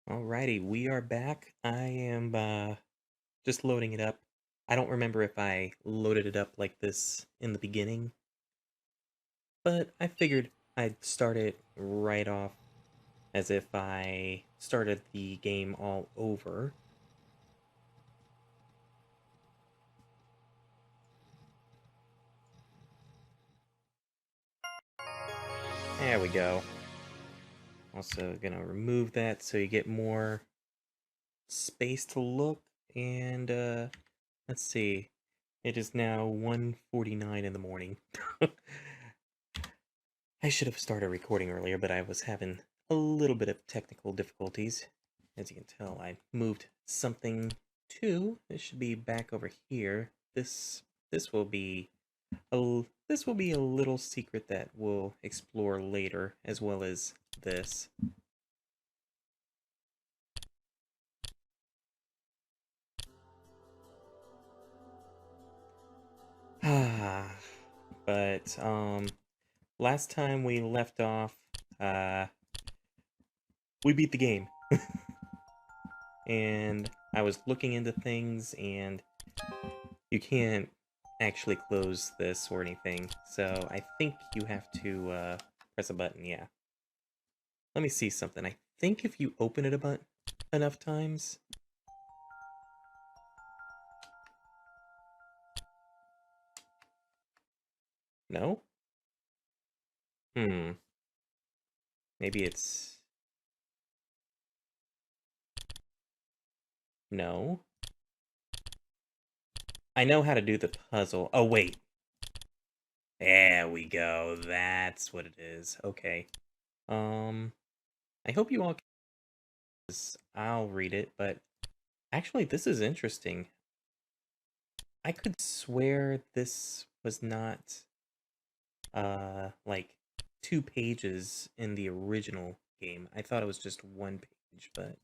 Alrighty, we are back. I am just loading it up. I don't remember if I loaded it up like this in the beginning, but I figured I'd start it right off as if I started the game all over. There we go. Also gonna remove that so you get more space to look, and let's see. It is now 1:49 in the morning. I should have started recording earlier, but I was having a little bit of technical difficulties. As you can tell, I moved something too. This should be back over here. This will be this will be a little secret that we'll explore later, as well as this. Ah, but last time we left off, we beat the game. And I was looking into things, and you can't actually close this or anything, so I think you have to press a button, yeah. Let me see something. I think if you open it enough times... No? Hmm. Maybe it's... No? I know how to do the puzzle. Oh, wait. There we go. That's what it is. Okay. I hope you all can... I'll read it, but... Actually, this is interesting. I could swear this was not, like, 2 pages in the original game. I thought it was just 1 page, but...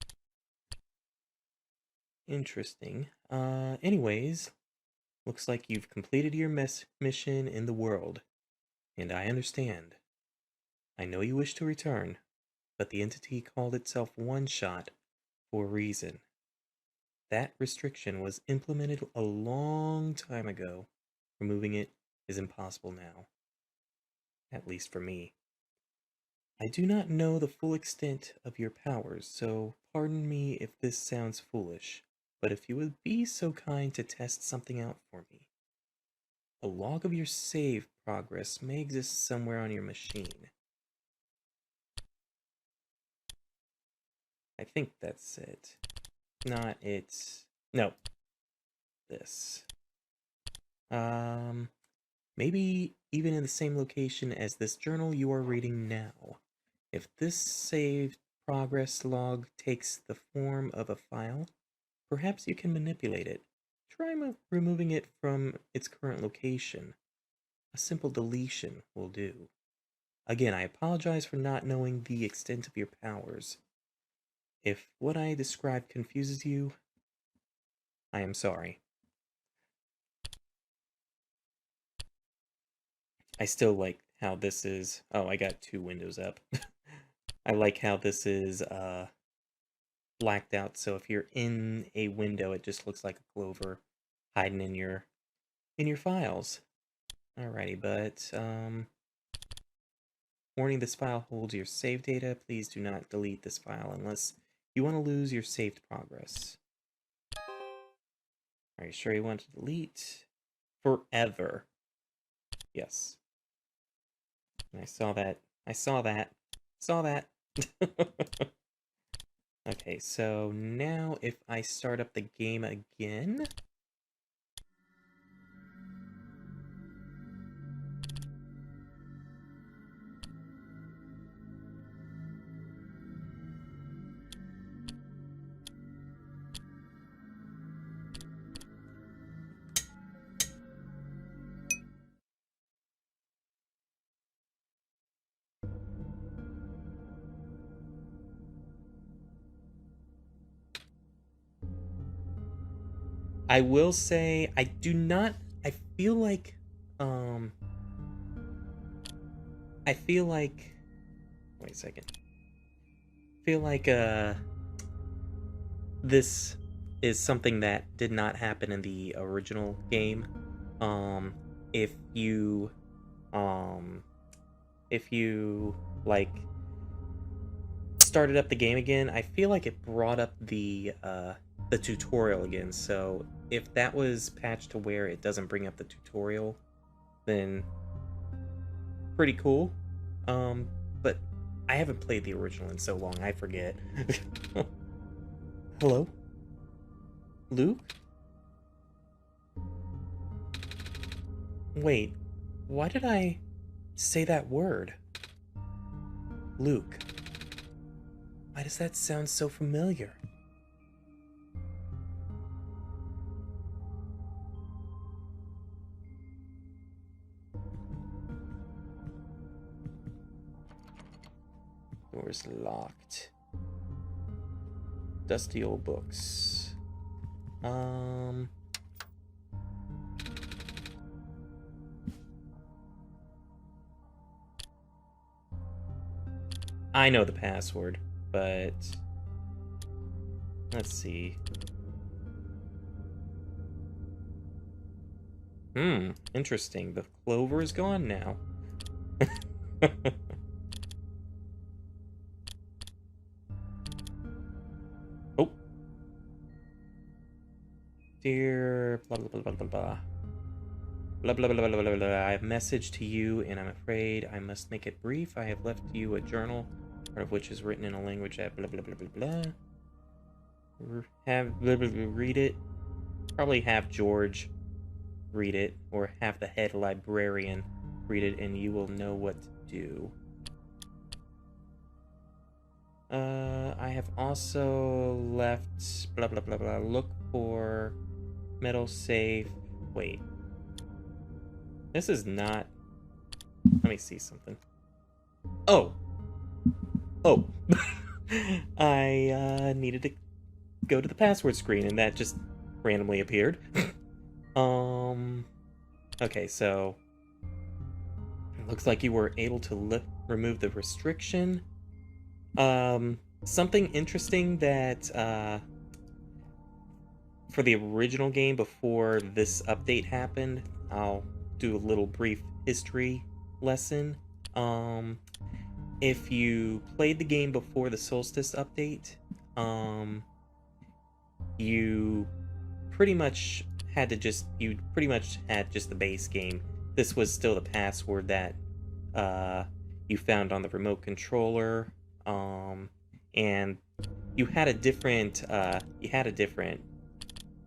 Interesting. Anyways, looks like you've completed your mission in the world, and I understand. I know you wish to return, but the entity called itself OneShot for a reason. That restriction was implemented a long time ago. Removing it is impossible now. At least for me. I do not know the full extent of your powers, so pardon me if this sounds foolish, but if you would be so kind to test something out for me. A log of your save progress may exist somewhere on your machine. I think that's it. Not it. No. This. Maybe even in the same location as this journal you are reading now. If this saved progress log takes the form of a file, perhaps you can manipulate it. Try removing it from its current location. A simple deletion will do. Again, I apologize for not knowing the extent of your powers. If what I described confuses you, I am sorry. I still like how this is... Oh, I got 2 windows up. I like how this is blacked out, so if you're in a window, it just looks like a clover hiding in your files. Alrighty, but warning, this file holds your save data. Please do not delete this file unless you want to lose your saved progress. Are you sure you want to delete? Forever. Yes. And I saw that. I saw that. Saw that. Okay, so now if I start up the game again... I will say, I do not... I feel like... I feel like... Wait a second. I feel like, this is something that did not happen in the original game. If you, um, if you like started up the game again, I feel like it brought up the tutorial again. So if that was patched to where it doesn't bring up the tutorial, then pretty cool. But I haven't played the original in so long, I forget. Hello? Luke? Wait, why did I say that word? Luke. Why does that sound so familiar? Door's locked. Dusty old books. I know the password, but let's see. Interesting. The clover is gone now. Oh. Dear blah blah blah blah blah blah. Blah blah blah blah blah blah. I have messaged to you, and I'm afraid I must make it brief. I have left you a journal, part of which is written in a language that blah blah blah blah blah. Have blah, blah, blah, read it. Probably have George read it, or have the head librarian read it, and you will know what to do. I have also left blah blah blah blah. Look for metal safe. Wait. This is not... Let me see something. Oh! Oh! I needed to go to the password screen, and that just randomly appeared. Okay, so... It looks like you were able to remove the restriction. Something interesting that, for the original game before this update happened, I'll do a little brief history lesson. If you played the game before the Solstice update, you pretty much had just the base game. This was still the password that you found on the remote controller, and you had a different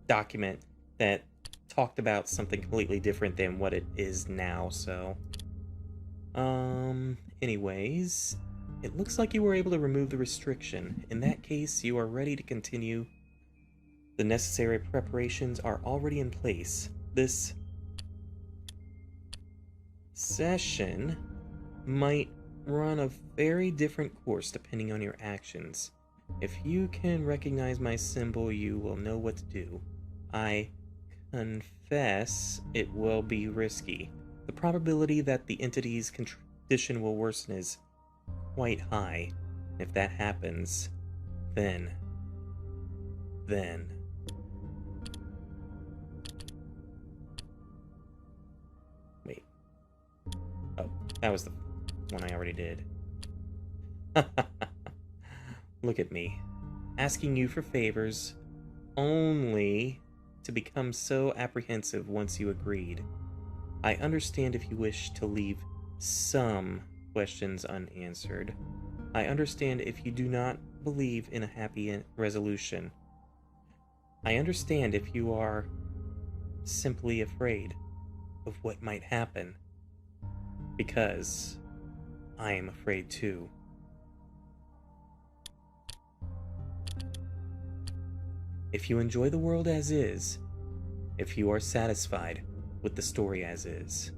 document that talked about something completely different than what it is now. So anyways, it looks like you were able to remove the restriction. In that case, you are ready to continue. The necessary preparations are already in place. This session might run a very different course depending on your actions. If you can recognize my symbol, you will know what to do. I confess it will be risky. The probability that the entity's condition will worsen is quite high. If that happens, then... Wait. Oh, that was the one I already did. Look at me, asking you for favors, only to become so apprehensive once you agreed. I understand if you wish to leave some questions unanswered. I understand if you do not believe in a happy resolution. I understand if you are simply afraid of what might happen, because I am afraid too. If you enjoy the world as is, if you are satisfied with the story as is,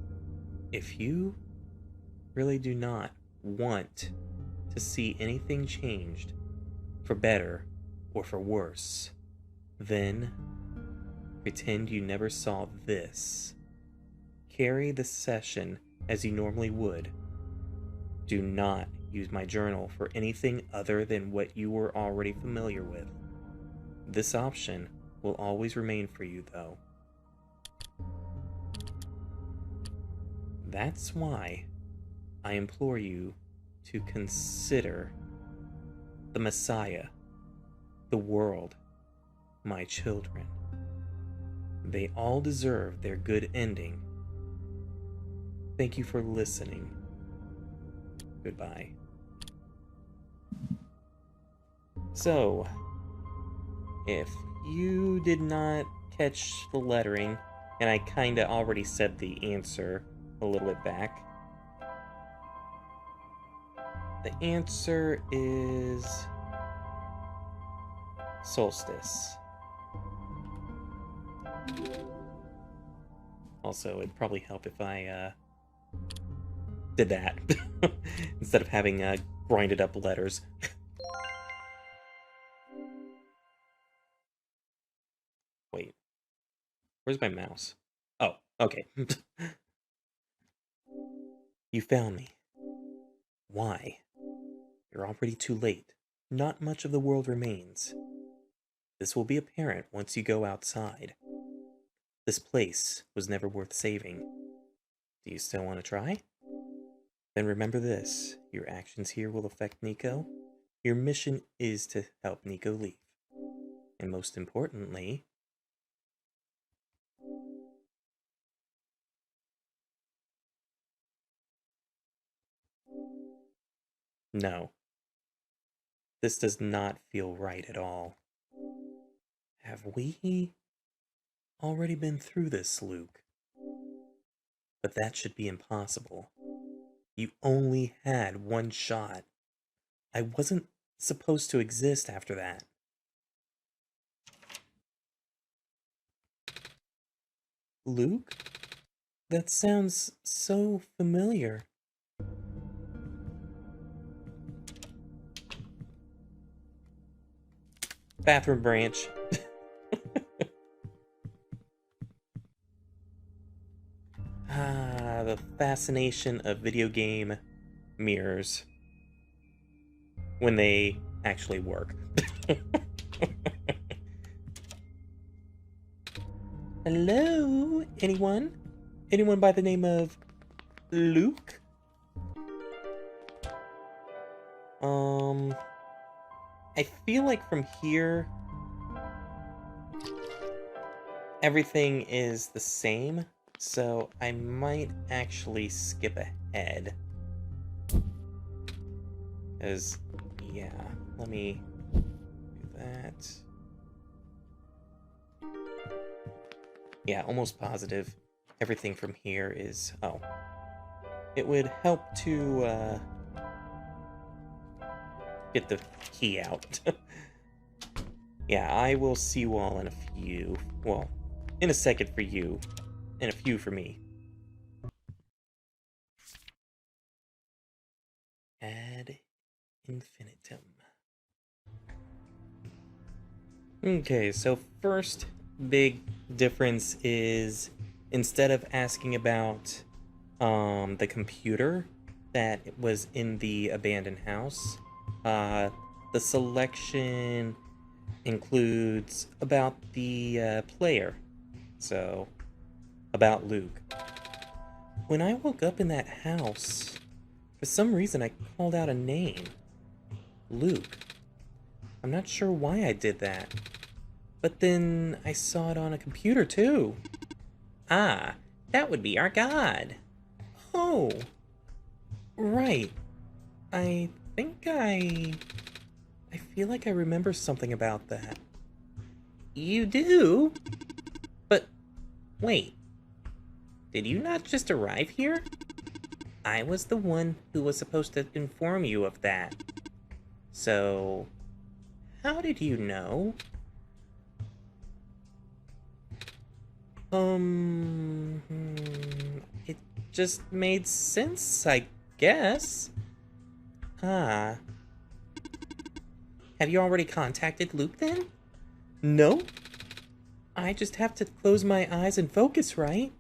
if you really do not want to see anything changed, for better or for worse, then pretend you never saw this. Carry the session as you normally would. Do not use my journal for anything other than what you were already familiar with. This option will always remain for you, though. That's why I implore you to consider the Messiah, the world, my children. They all deserve their good ending. Thank you for listening. Goodbye. So, if you did not catch the lettering, and I kinda already said the answer a little bit back, the answer is Solstice. Also, it'd probably help if I did that instead of having grinded up letters. Wait, where's my mouse? Oh, okay. You found me. Why? You're already too late. Not much of the world remains. This will be apparent once you go outside. This place was never worth saving. Do you still want to try? Then remember this. Your actions here will affect Nico. Your mission is to help Nico leave. And most importantly, no. This does not feel right at all. Have we already been through this, Luke? But that should be impossible. You only had one shot. I wasn't supposed to exist after that. Luke? That sounds so familiar. Bathroom branch. The fascination of video game mirrors. When they actually work. Hello? Anyone? Anyone by the name of Luke? I feel like from here everything is the same, so I might actually skip ahead. Because, yeah, let me do that. Yeah, almost positive everything from here is... Oh. It would help to, get the key out. Yeah, I will see you all in a few. Well, in a second for you, and a few for me. Ad infinitum. Okay, so first big difference is instead of asking about the computer that was in the abandoned house, the selection includes about the player. So, about Luke. When I woke up in that house, for some reason I called out a name. Luke. I'm not sure why I did that. But then I saw it on a computer too. Ah, that would be our god. Oh. Right. I think I feel like I remember something about that. You do? But, wait. Did you not just arrive here? I was the one who was supposed to inform you of that. So, how did you know? It just made sense, I guess. Ah. Have you already contacted Luke then? No. I just have to close my eyes and focus, right?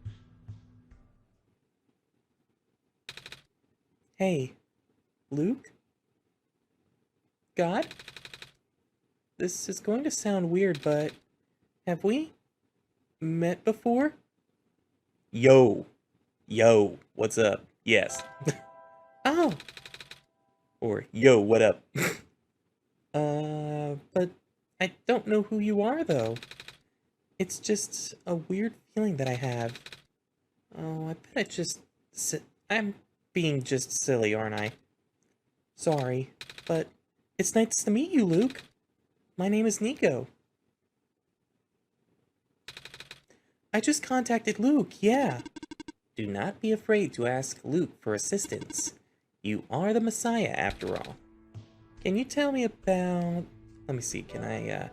Hey, Luke? God? this is going to sound weird, but have we met before? Yo, yo, what's up? Yes. Oh, or yo, what up? But I don't know who you are, though. It's just a weird feeling that I have. Oh, I bet I'm being just silly, aren't I? Sorry, but it's nice to meet you, Luke. My name is Nico. I just contacted Luke, yeah. Do not be afraid to ask Luke for assistance. You are the Messiah, after all. Can you tell me about... Let me see, can I,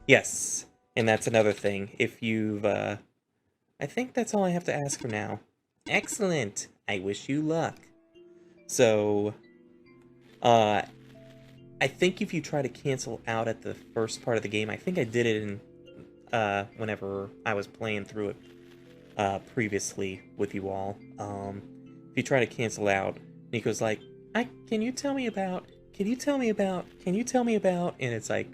Yes, and that's another thing. If you've, I think that's all I have to ask for now. Excellent! I wish you luck. So, I think if you try to cancel out at the first part of the game, I think I did it in, whenever I was playing through it, previously with you all. If you try to cancel out, Nico's like, can you tell me about, and it's like,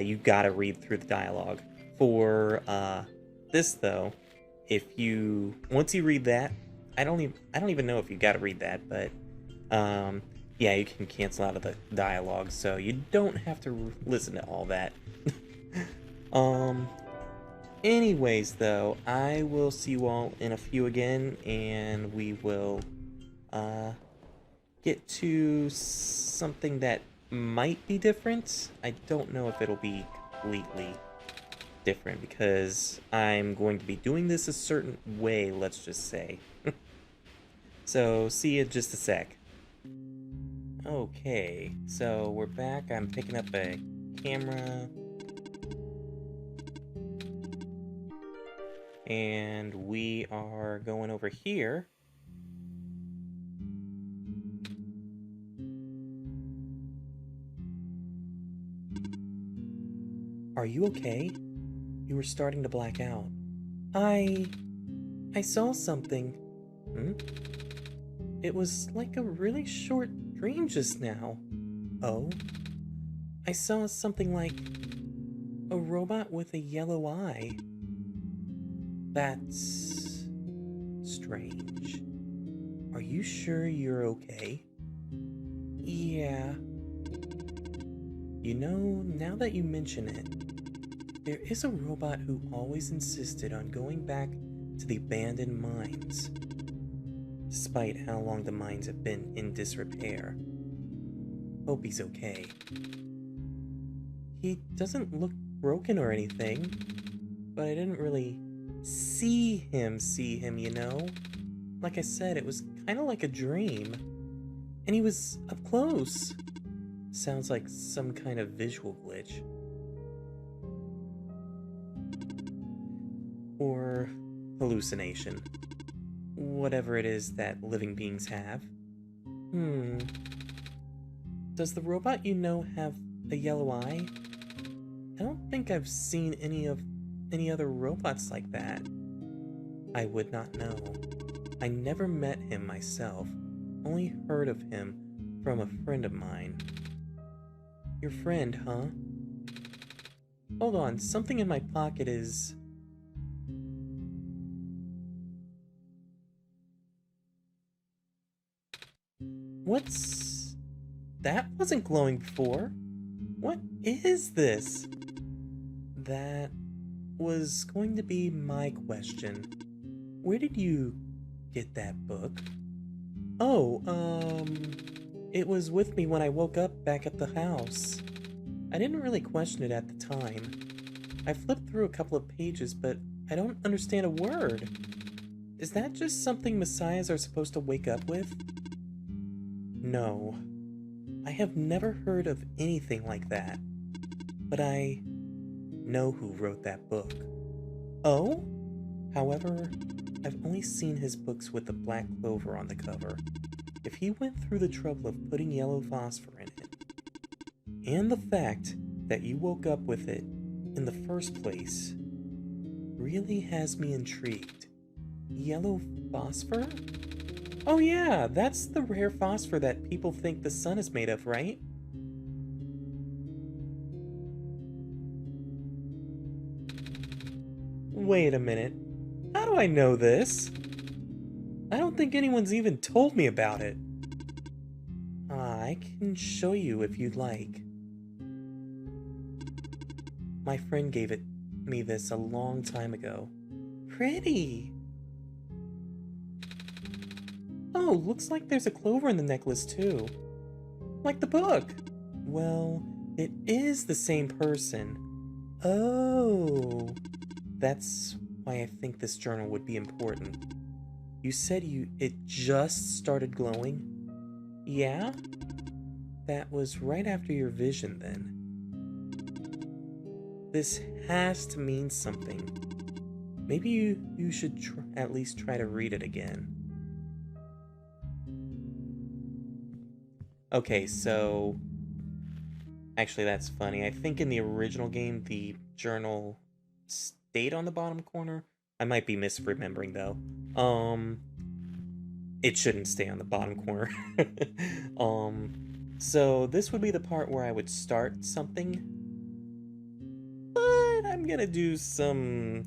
you gotta read through the dialogue. For, this though, once you read that, I don't even know if you gotta read that, but, yeah, you can cancel out of the dialogue, so you don't have to listen to all that. Anyways, though, I will see you all in a few again, and we will, get to something that might be different. I don't know if it'll be completely different, because I'm going to be doing this a certain way, let's just say. So, see you in just a sec. Okay, so we're back. I'm picking up a camera. And we are going over here. Are you okay? You were starting to black out. I saw something. Hmm? It was like a really short dream just now. Oh? I saw something like a robot with a yellow eye. That's strange. Are you sure you're okay? Yeah. You know, now that you mention it, there is a robot who always insisted on going back to the abandoned mines, despite how long the mines have been in disrepair. Hope he's okay. He doesn't look broken or anything, but I didn't really see him, you know? Like I said, it was kind of like a dream, and he was up close. Sounds like some kind of visual glitch. Or hallucination. Whatever it is that living beings have. Does the robot you know have a yellow eye? I don't think I've seen any other robots like that. I would not know. I never met him myself, only heard of him from a friend of mine. Your friend, huh? Hold on, something in my pocket is... What's... That wasn't glowing before. What is this? That was going to be my question. Where did you get that book? Oh, it was with me when I woke up back at the house. I didn't really question it at the time. I flipped through a couple of pages, but I don't understand a word. Is that just something messiahs are supposed to wake up with? No. I have never heard of anything like that. But I know who wrote that book. Oh? However, I've only seen his books with the black clover on the cover. If he went through the trouble of putting yellow phosphor in it, and the fact that you woke up with it in the first place, really has me intrigued. Yellow phosphor? Oh yeah, that's the rare phosphor that people think the sun is made of, right? Wait a minute. How do I know this? I don't think anyone's even told me about it. I can show you if you'd like. My friend gave me this a long time ago. Pretty! Oh, looks like there's a clover in the necklace too. Like the book! Well, it is the same person. Oh, that's why I think this journal would be important. You said it just started glowing? Yeah? That was right after your vision then. This has to mean something. Maybe you should at least try to read it again. Okay, so... Actually, that's funny. I think in the original game, the journal stayed on the bottom corner. I might be misremembering, though. It shouldn't stay on the bottom corner. So this would be the part where I would start something. But I'm gonna do some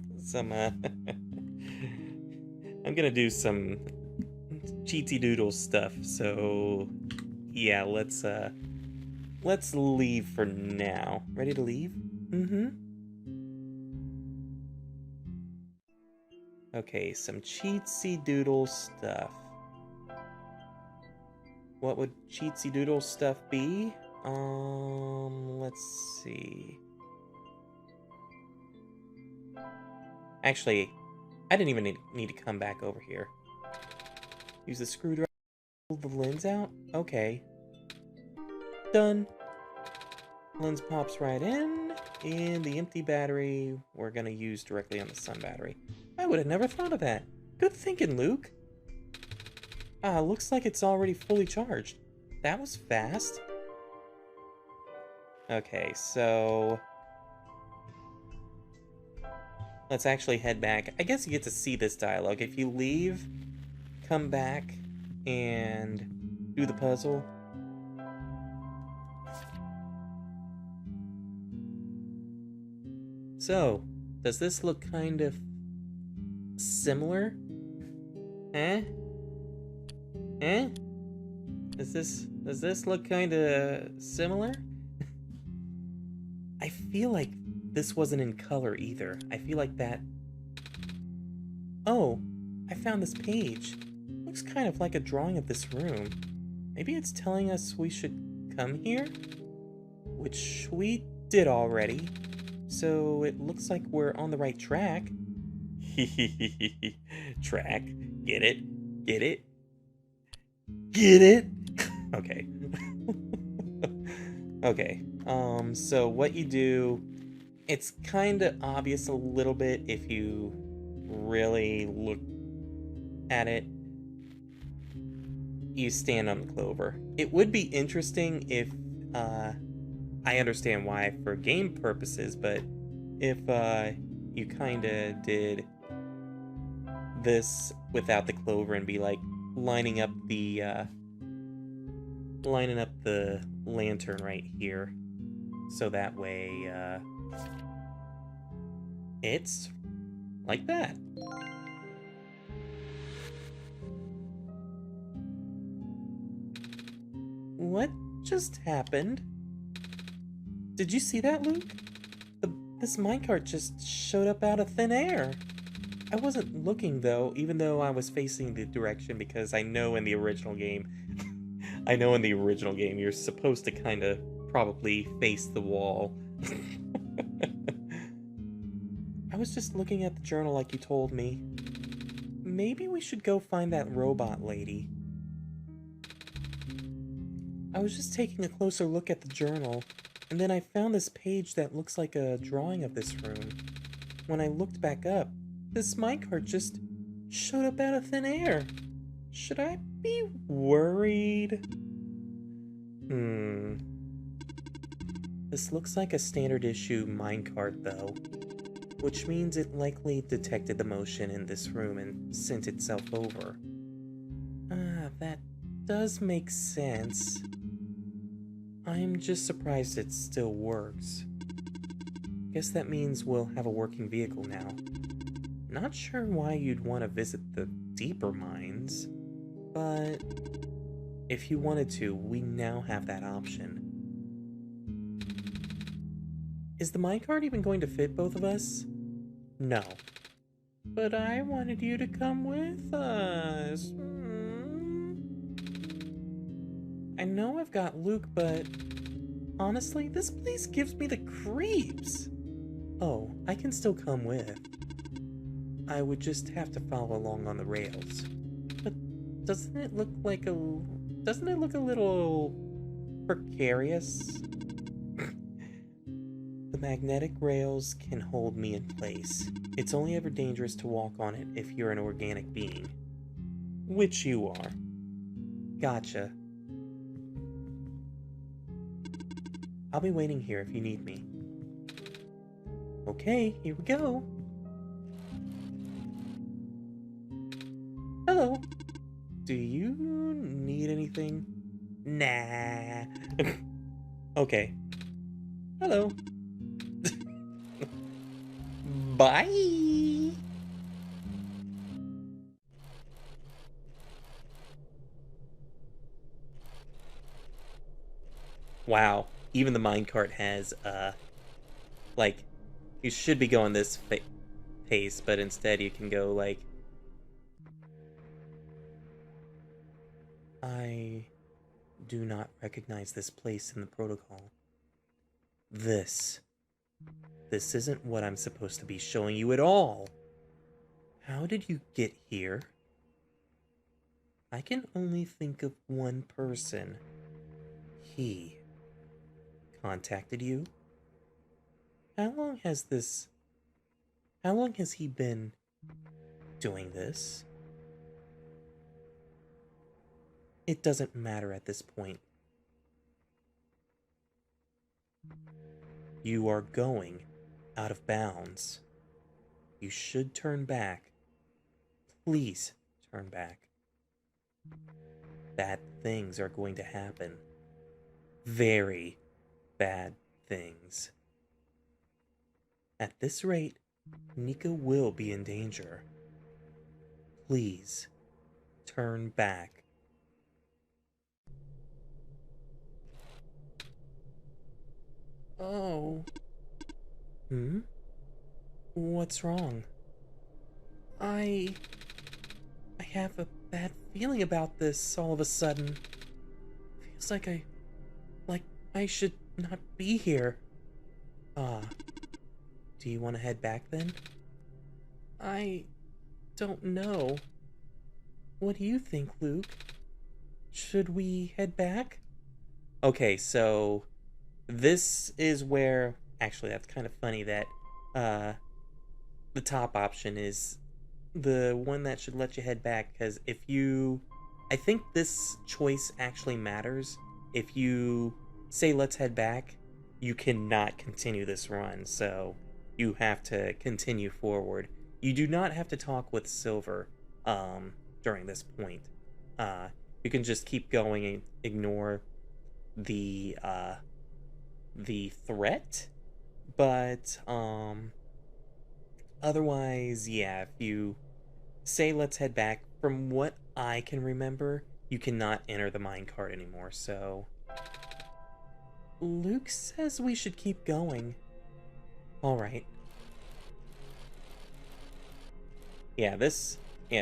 I'm gonna do some cheaty doodle stuff, so yeah, let's leave for now. Ready to leave? Mm-hmm. Okay, some cheatsy doodle stuff. What would cheatsy doodle stuff be? Let's see. Actually, I didn't even need to come back over here. Use the screwdriver to pull the lens out? Okay. Done. Lens pops right in, and the empty battery we're gonna use directly on the sun battery. I would have never thought of that. Good thinking, Luke. Looks like it's already fully charged. That was fast. Okay, so... let's actually head back. I guess you get to see this dialogue. If you leave, come back, and do the puzzle. So, does this look kind of similar? Eh? Eh? Does this look kind of similar? I feel like this wasn't in color either. I feel like that... Oh, I found this page. Looks kind of like a drawing of this room. Maybe it's telling us we should come here? Which we did already. So it looks like we're on the right track. Track. Get it? Get it? Get it? Okay. Okay. So what you do, it's kind of obvious a little bit if you really look at it. You stand on the clover. It would be interesting if, I understand why for game purposes, but if, you kind of did this without the clover and be like lining up the lantern right here, so that way it's like that. What just happened? Did you see that, Luke? This minecart just showed up out of thin air. I wasn't looking though, even though I was facing the direction, because I know in the original game you're supposed to kind of probably face the wall. I was just looking at the journal like you told me. Maybe we should go find that robot lady. I was just taking a closer look at the journal, and then I found this page that looks like a drawing of this room. When I looked back up, this minecart just showed up out of thin air. Should I be worried? This looks like a standard issue minecart though, which means it likely detected the motion in this room and sent itself over. That does make sense. I'm just surprised it still works. Guess that means we'll have a working vehicle now. Not sure why you'd want to visit the deeper mines, but if you wanted to, we now have that option. Is the minecart even going to fit both of us? No. But I wanted you to come with us. I know I've got Luke, but honestly, this place gives me the creeps. Oh, I can still come with. I would just have to follow along on the rails. But doesn't it look a little precarious? The magnetic rails can hold me in place. It's only ever dangerous to walk on it if you're an organic being. Which you are. Gotcha. I'll be waiting here if you need me. Okay, here we go. Hello. Do you need anything? Nah. Okay. Hello. Bye. Wow. Even the minecart has, like, you should be going this pace, but instead you can go, like... I do not recognize this place in the protocol. This isn't what I'm supposed to be showing you at all. How did you get here? I can only think of one person. He contacted you? How long has he been doing this? It doesn't matter at this point. You are going out of bounds. You should turn back. Please turn back. Bad things are going to happen. Very bad things. At this rate, Nika will be in danger. Please turn back. Oh. What's wrong? I have a bad feeling about this all of a sudden. Feels like I should not be here. Do you want to head back then? I don't know. What do you think, Luke? Should we head back? Okay, so this is where... Actually, that's kind of funny that the top option is the one that should let you head back, because if you... I think this choice actually matters. If you say let's head back, you cannot continue this run, so you have to continue forward. You do not have to talk with Silver during this point. You can just keep going and ignore the threat, but otherwise, yeah, if you say let's head back, from what I can remember, you cannot enter the minecart anymore, so... Luke says we should keep going. Alright. Yeah,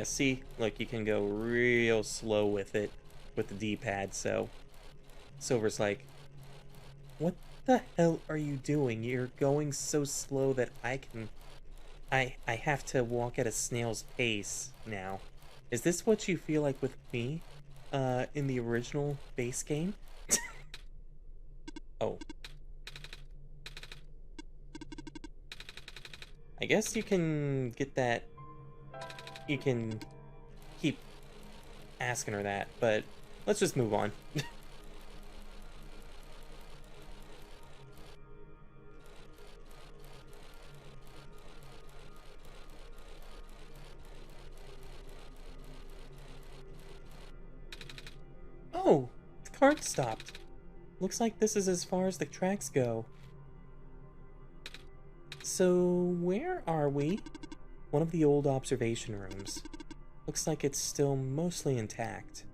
see, look, you can go real slow with it, with the D-pad, so... Silver's like, what the hell are you doing? You're going so slow that I have to walk at a snail's pace now. Is this what you feel like with me, in the original base game? Oh. I guess you can get that... You can keep asking her that, but let's just move on. Oh, the cart stopped. Looks like this is as far as the tracks go. So, where are we? One of the old observation rooms. Looks like it's still mostly intact.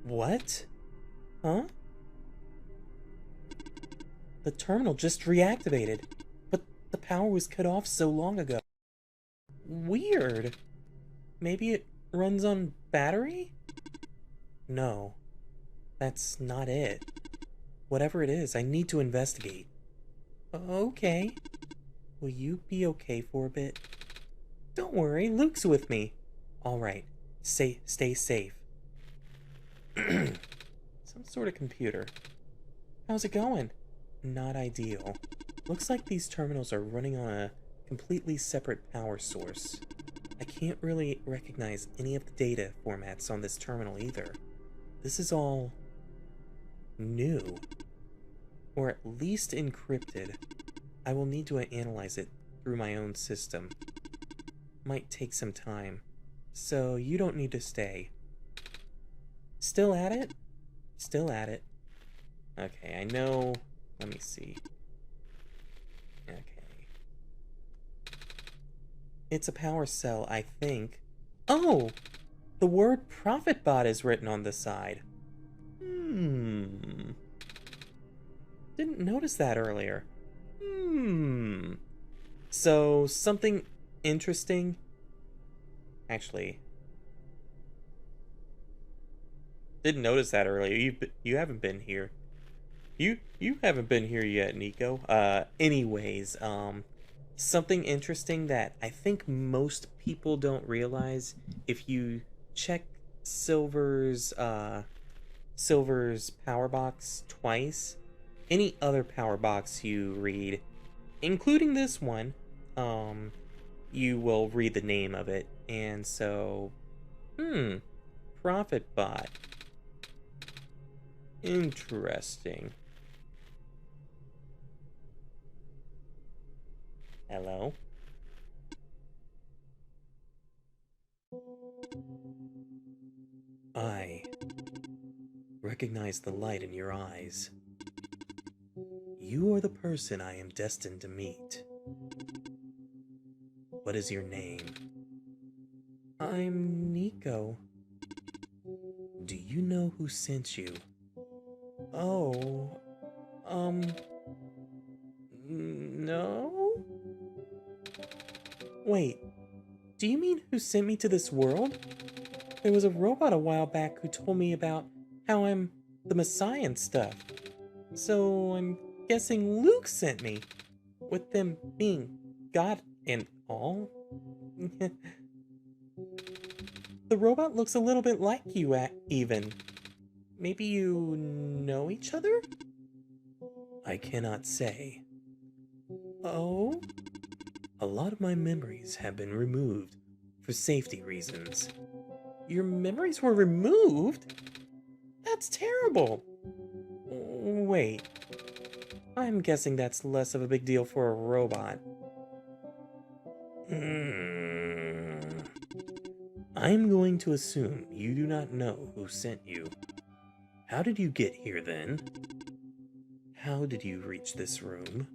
What? Huh? The terminal just reactivated, but the power was cut off so long ago. Weird. Maybe it runs on battery? No, that's not it. Whatever it is, I need to investigate. Okay. Will you be okay for a bit? Don't worry, Luke's with me. Alright, stay safe. Some sort of computer. How's it going? Not ideal. Looks like these terminals are running on a completely separate power source. I can't really recognize any of the data formats on this terminal either. This is all new. Or at least encrypted. I will need to analyze it through my own system. Might take some time, so you don't need to stay. Still at it? Still at it. Okay, I know. Let me see. Okay. It's a power cell, I think. Oh! The word Prophetbot is written on the side. Didn't notice that earlier. So, something interesting. Actually, didn't notice that earlier. You haven't been here. You haven't been here yet, Nico. Anyways, something interesting that I think most people don't realize, if you check Silver's power box twice, any other power box you read, including this one, you will read the name of it. And so, Prophetbot. Interesting. Hello? I recognize the light in your eyes. You are the person I am destined to meet. What is your name? I'm Nico. Do you know who sent you? Oh, no? Wait, do you mean who sent me to this world? There was a robot a while back who told me about how I'm the Messiah and stuff. So I'm guessing Luke sent me, with them being God and all. The robot looks a little bit like you, even. Maybe you know each other? I cannot say. Oh? A lot of my memories have been removed for safety reasons. Your memories were removed? That's terrible. Wait. I'm guessing that's less of a big deal for a robot. I'm going to assume you do not know who sent you. How did you get here then? How did you reach this room?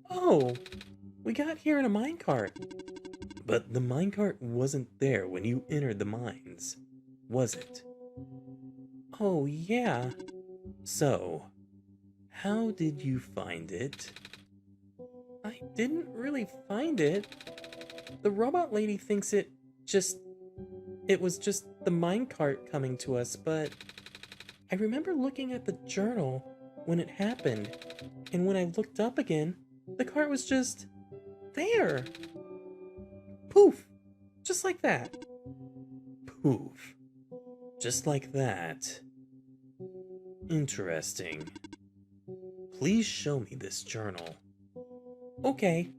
Oh, we got here in a minecart. But the minecart wasn't there when you entered the mines, was it? Oh, yeah. So, how did you find it? I didn't really find it. The robot lady thinks it was just the minecart coming to us, but I remember looking at the journal when it happened, and when I looked up again, the cart was just there. Poof! Just like that. Poof. Just like that. Interesting. Please show me this journal. Okay.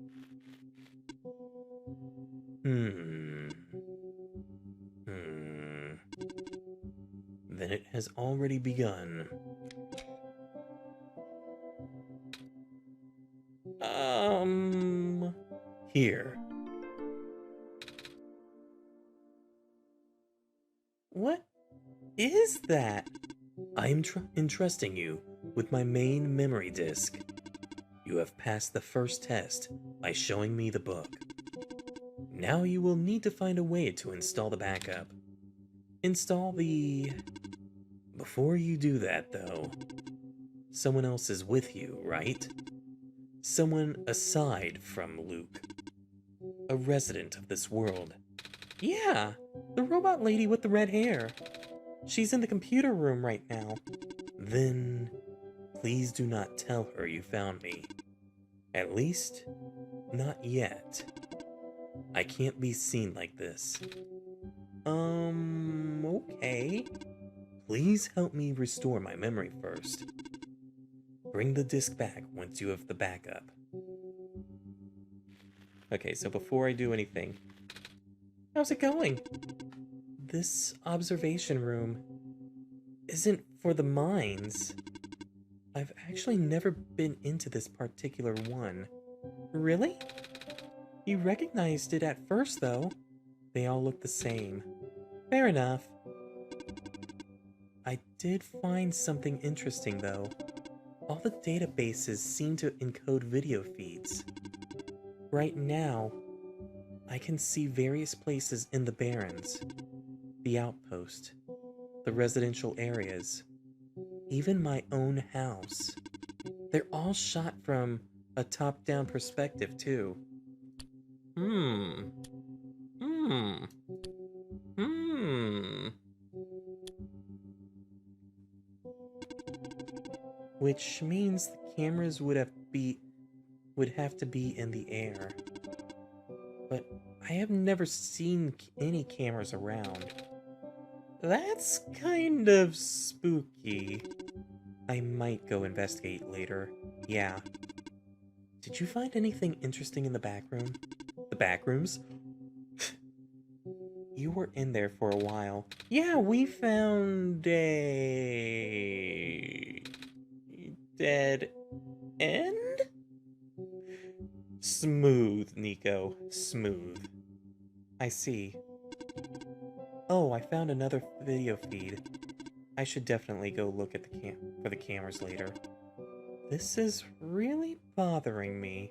Then it has already begun. Here. What is that? I am entrusting you with my main memory disk. You have passed the first test by showing me the book. Now you will need to find a way to install the backup. Install the... Before you do that, though, someone else is with you, right? Someone aside from Luke. A resident of this world. Yeah, the robot lady with the red hair. She's in the computer room right now. Then, please do not tell her you found me. At least, not yet. I can't be seen like this. Okay. Please help me restore my memory first. Bring the disk back once you have the backup. Okay, so before I do anything, how's it going? This observation room isn't for the mines. I've actually never been into this particular one. Really? You recognized it at first, though. They all look the same. Fair enough. I did find something interesting, though. All the databases seem to encode video feeds. Right now, I can see various places in the Barrens, the outpost, the residential areas, even my own house. They're all shot from a top-down perspective, too. Which means the cameras would have to be in the air. But I have never seen any cameras around. That's kind of spooky. I might go investigate later. Yeah. Did you find anything interesting in the back room? The back rooms? You were in there for a while. Yeah, we found a... dead end? Smooth, Nico. Smooth. I see. Oh, I found another video feed. I should definitely go look at the cameras later. This is really bothering me.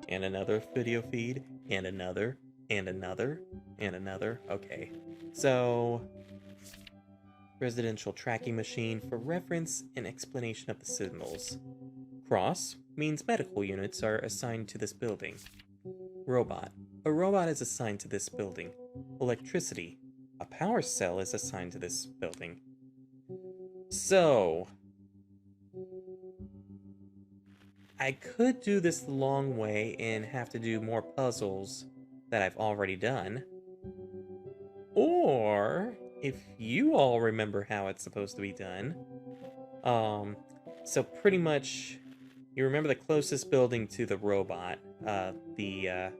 And another video feed, and another, and another, and another. Okay. So, residential tracking machine for reference and explanation of the symbols. Cross means medical units are assigned to this building. Robot. A robot is assigned to this building. Electricity. A power cell is assigned to this building. So, I could do this the long way and have to do more puzzles that I've already done. Or, if you all remember how it's supposed to be done, so pretty much, you remember the closest building to the robot, the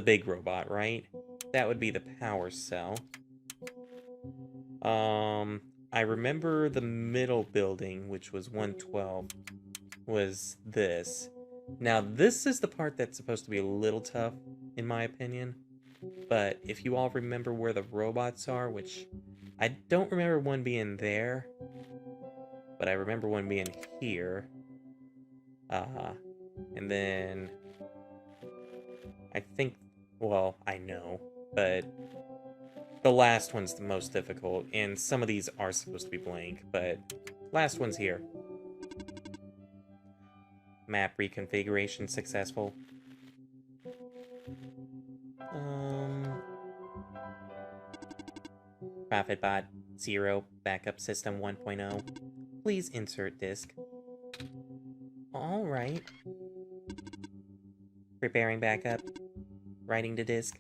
big robot, right? That would be the power cell. I remember the middle building, which was 112, was this. Now, this is the part that's supposed to be a little tough, in my opinion. But if you all remember where the robots are, which I don't remember one being there, but I remember one being here. And then I think, well, I know, but the last one's the most difficult, and some of these are supposed to be blank, but last one's here. Map reconfiguration successful. Prophetbot 0, backup system 1.0. Please insert disk. Alright. Preparing backup. Writing to disk.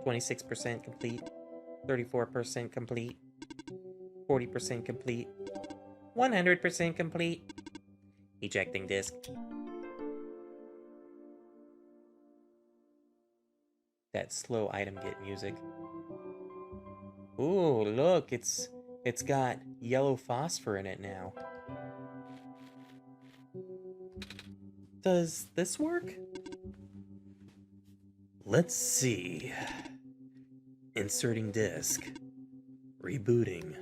26% complete. 34% complete. 40% complete. 100% complete. Ejecting disk. That slow item get music. Ooh, look, it's got yellow phosphor in it now. Does this work? Let's see. Inserting disk. Rebooting.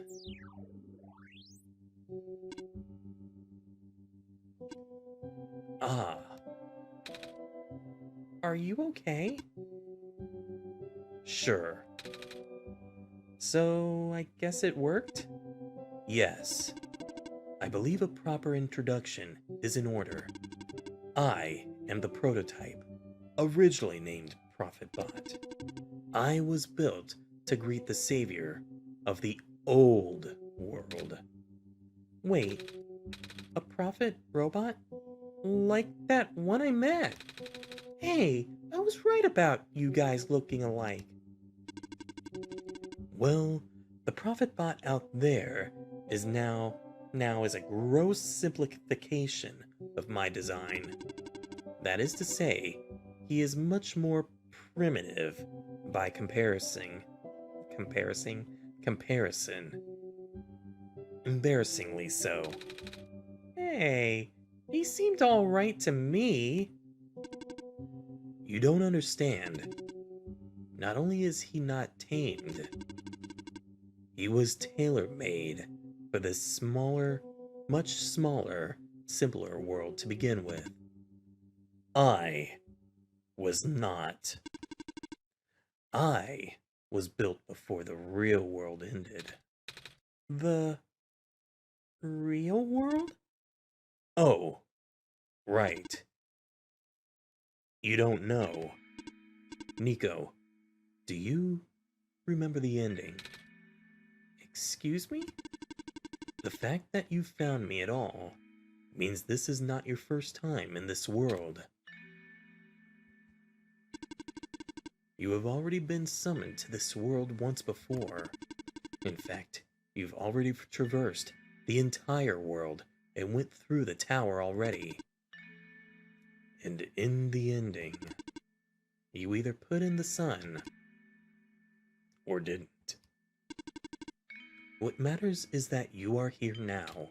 Ah, are you okay? Sure. So, I guess it worked? Yes. I believe a proper introduction is in order. I am the prototype, originally named Prophetbot. I was built to greet the savior of the old world. Wait, a prophet robot? Like that one I met? Hey, I was right about you guys looking alike. Well, the Prophetbot out there is now is a gross simplification of my design. That is to say, he is much more primitive by comparison. Embarrassingly so. Hey, he seemed alright to me. You don't understand. Not only is he not tamed, he was tailor-made for this smaller, much smaller, simpler world to begin with. I was not. I was built before the real world ended. The real world? Oh, right. You don't know. Nico, do you remember the ending? Excuse me? The fact that you found me at all means this is not your first time in this world. You have already been summoned to this world once before. In fact, you've already traversed the entire world and went through the tower already. And in the ending, you either put in the sun or didn't. What matters is that you are here now.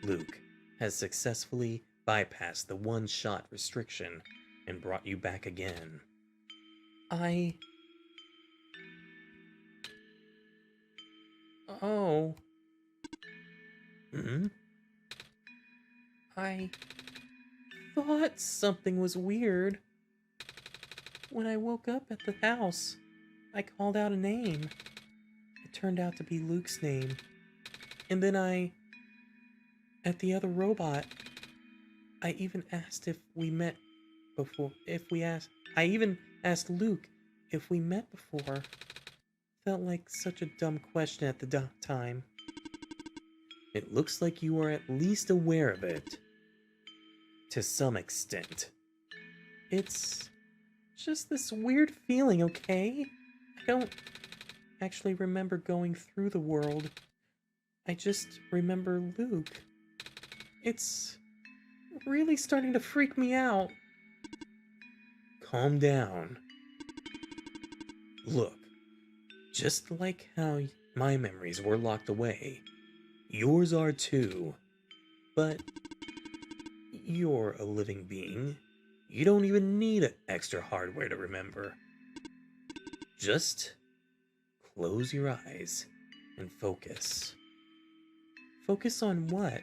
Luke has successfully bypassed the one-shot restriction and brought you back again. Oh. Hmm? I thought something was weird. When I woke up at the house, I called out a name. It turned out to be Luke's name. And then at the other robot, I even asked if we met before. I even asked Luke if we met before. Felt like such a dumb question at the time. It looks like you are at least aware of it. To some extent. It's just this weird feeling, okay? I don't actually remember going through the world. I just remember Luke. It's really starting to freak me out. Calm down. Look, just like how my memories were locked away, yours are too. But you're a living being. You don't even need extra hardware to remember. Just close your eyes and focus. Focus on what?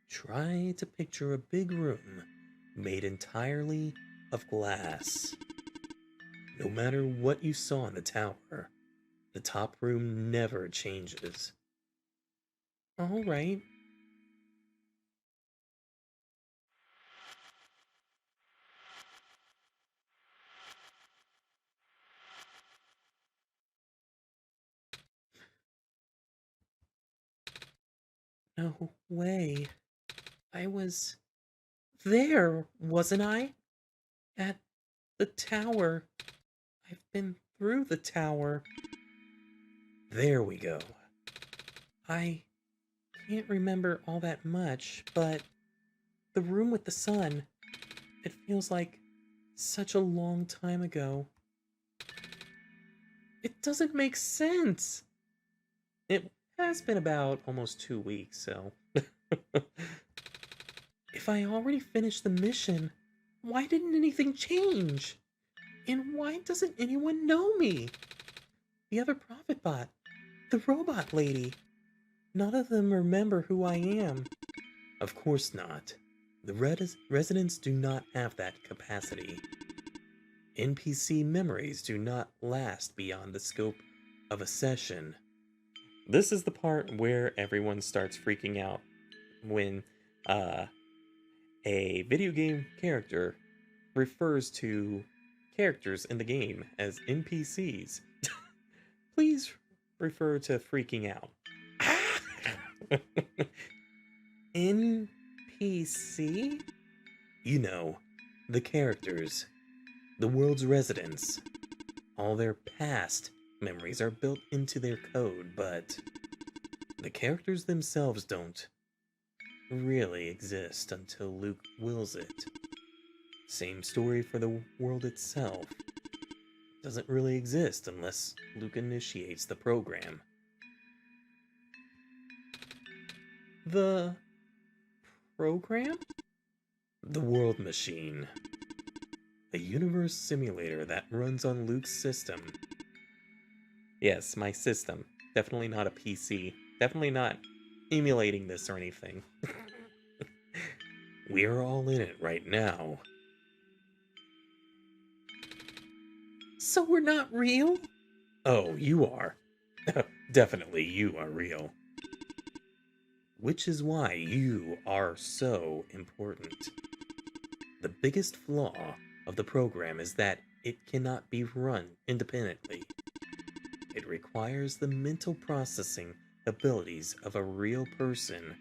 Try to picture a big room made entirely of glass. No matter what you saw in the tower, the top room never changes. All right. No way. I was there, wasn't I? At the tower. I've been through the tower. There we go. I can't remember all that much, but the room with the sun, it feels like such a long time ago. It doesn't make sense. It has been about almost 2 weeks, so. If I already finished the mission, why didn't anything change? And why doesn't anyone know me? The other Prophetbot, the robot lady. None of them remember who I am. Of course not. The residents do not have that capacity. NPC memories do not last beyond the scope of a session. This is the part where everyone starts freaking out when uh, a video game character refers to characters in the game as NPCs. Please refer to freaking out. NPC? You know, the characters, the world's residents. All their past memories are built into their code, but the characters themselves don't really exist until Luke wills it. Same story for the world itself. Doesn't really exist unless Luke initiates the program. The program? The World Machine. A universe simulator that runs on Luke's system. Yes, my system. Definitely not a PC. Definitely not emulating this or anything. We're all in it right now. So we're not real? Oh, you are. Definitely you are real. Which is why you are so important. The biggest flaw of the program is that it cannot be run independently. It requires the mental processing abilities of a real person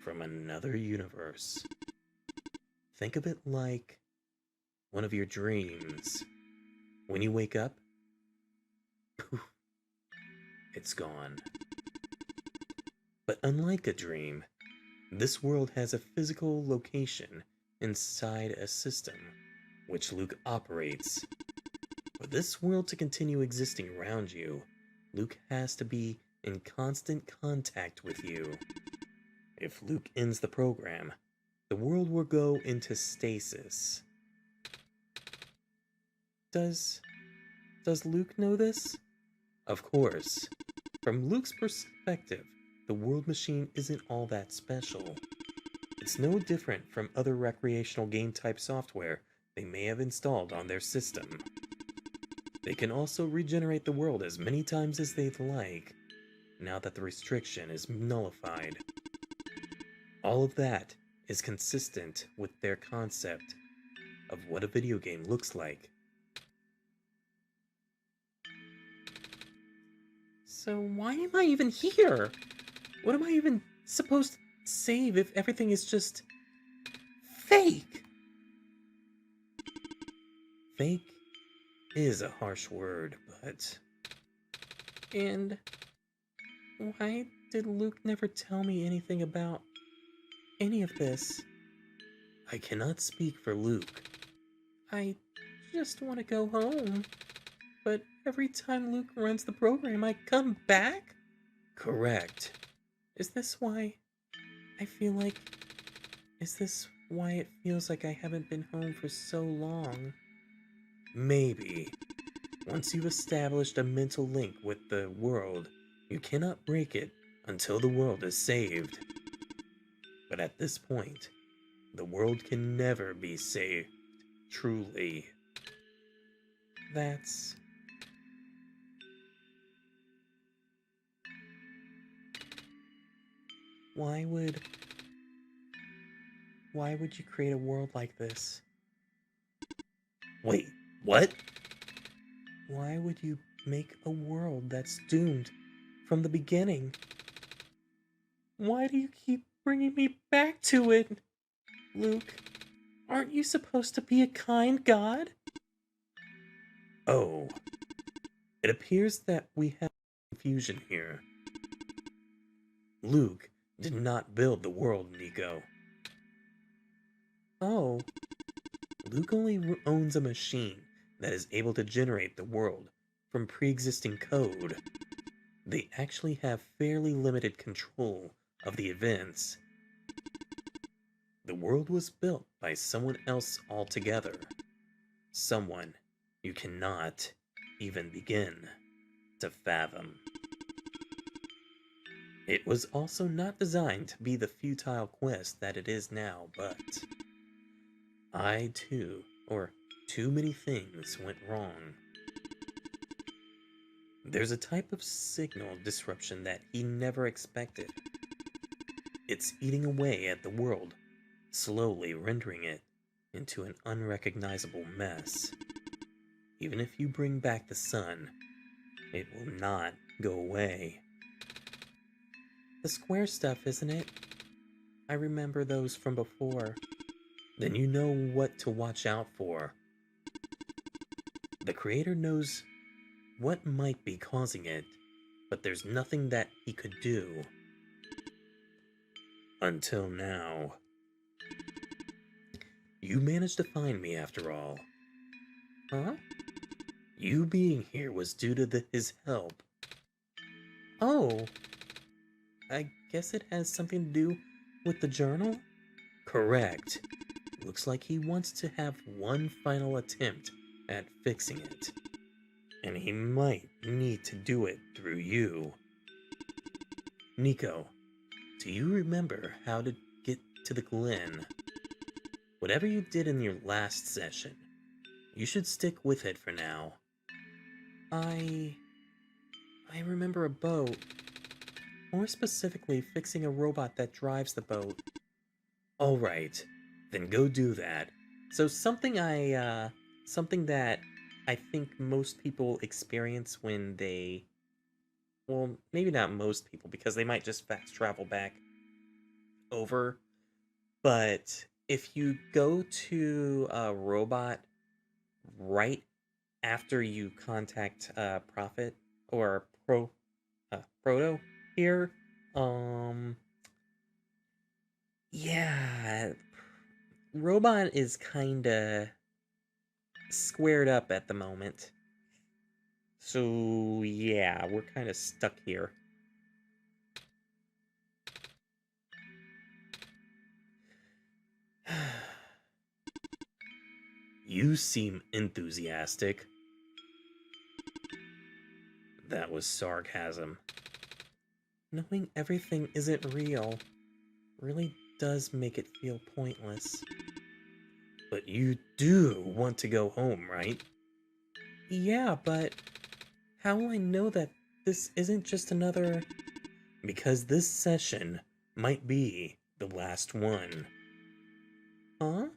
from another universe. Think of it like one of your dreams. When you wake up, poof, it's gone. But unlike a dream, this world has a physical location inside a system which Luke operates. For this world to continue existing around you, Luke has to be in constant contact with you. If Luke ends the program, the world will go into stasis. Does Luke know this? Of course. From Luke's perspective, the World Machine isn't all that special. It's no different from other recreational game type software they may have installed on their system. They can also regenerate the world as many times as they'd like, now that the restriction is nullified. All of that is consistent with their concept of what a video game looks like. So why am I even here? What am I even supposed to save if everything is just fake? Fake is a harsh word, but... And why did Luke never tell me anything about any of this? I cannot speak for Luke. I just want to go home. But every time Luke runs the program, I come back? Correct. Is this why I feel like... Is this why it feels like I haven't been home for so long? Maybe. Once you've established a mental link with the world, you cannot break it until the world is saved. But at this point, the world can never be saved, truly. That's... Why would you create a world like this? Wait, what? Why would you make a world that's doomed from the beginning? Why do you keep bringing me back to it? Luke, aren't you supposed to be a kind god? Oh, it appears that we have confusion here. Luke did not build the world, Nico. Oh, Luke only owns a machine that is able to generate the world from pre-existing code. They actually have fairly limited control of the events. The world was built by someone else altogether. Someone you cannot even begin to fathom. It was also not designed to be the futile quest that it is now, but I too, or too many things went wrong. There's a type of signal disruption that he never expected. It's eating away at the world, slowly rendering it into an unrecognizable mess. Even if you bring back the sun, it will not go away. The square stuff, isn't it? I remember those from before. Then you know what to watch out for. The creator knows what might be causing it, but there's nothing that he could do. Until now. You managed to find me after all. Huh? You being here was due to his help. Oh, I guess it has something to do with the journal? Correct. Looks like he wants to have one final attempt at fixing it. And he might need to do it through you. Nico, do you remember how to get to the Glen? Whatever you did in your last session, you should stick with it for now. I remember a boat. More specifically, fixing a robot that drives the boat. Alright, then go do that. So something that I think most people experience when they, well, maybe not most people, because they might just fast travel back over, but if you go to a robot right after you contact Prophet or Proto here, um, yeah, Robot is kinda squared up at the moment. So, yeah, we're kinda stuck here. You seem enthusiastic. That was sarcasm. Knowing everything isn't real really does make it feel pointless. But you do want to go home, right? Yeah, but how will I know that this isn't just another... Because this session might be the last one. Huh?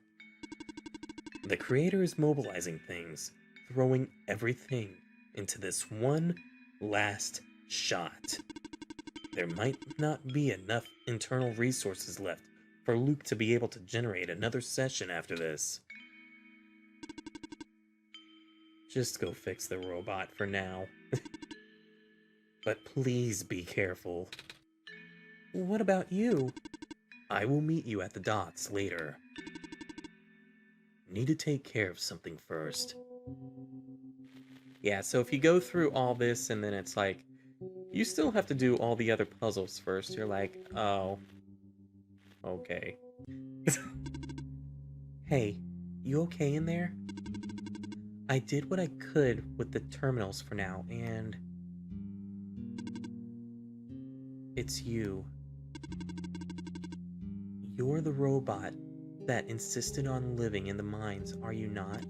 The creator is mobilizing things, throwing everything into this one last shot. There might not be enough internal resources left for Luke to be able to generate another session after this. Just go fix the robot for now. But please be careful. What about you? I will meet you at the docks later. Need to take care of something first. Yeah, so if you go through all this and then it's like, you still have to do all the other puzzles first, you're like, oh, okay. Hey, you okay in there? I did what I could with the terminals for now, and... It's you. You're the robot that insisted on living in the mines, are you not?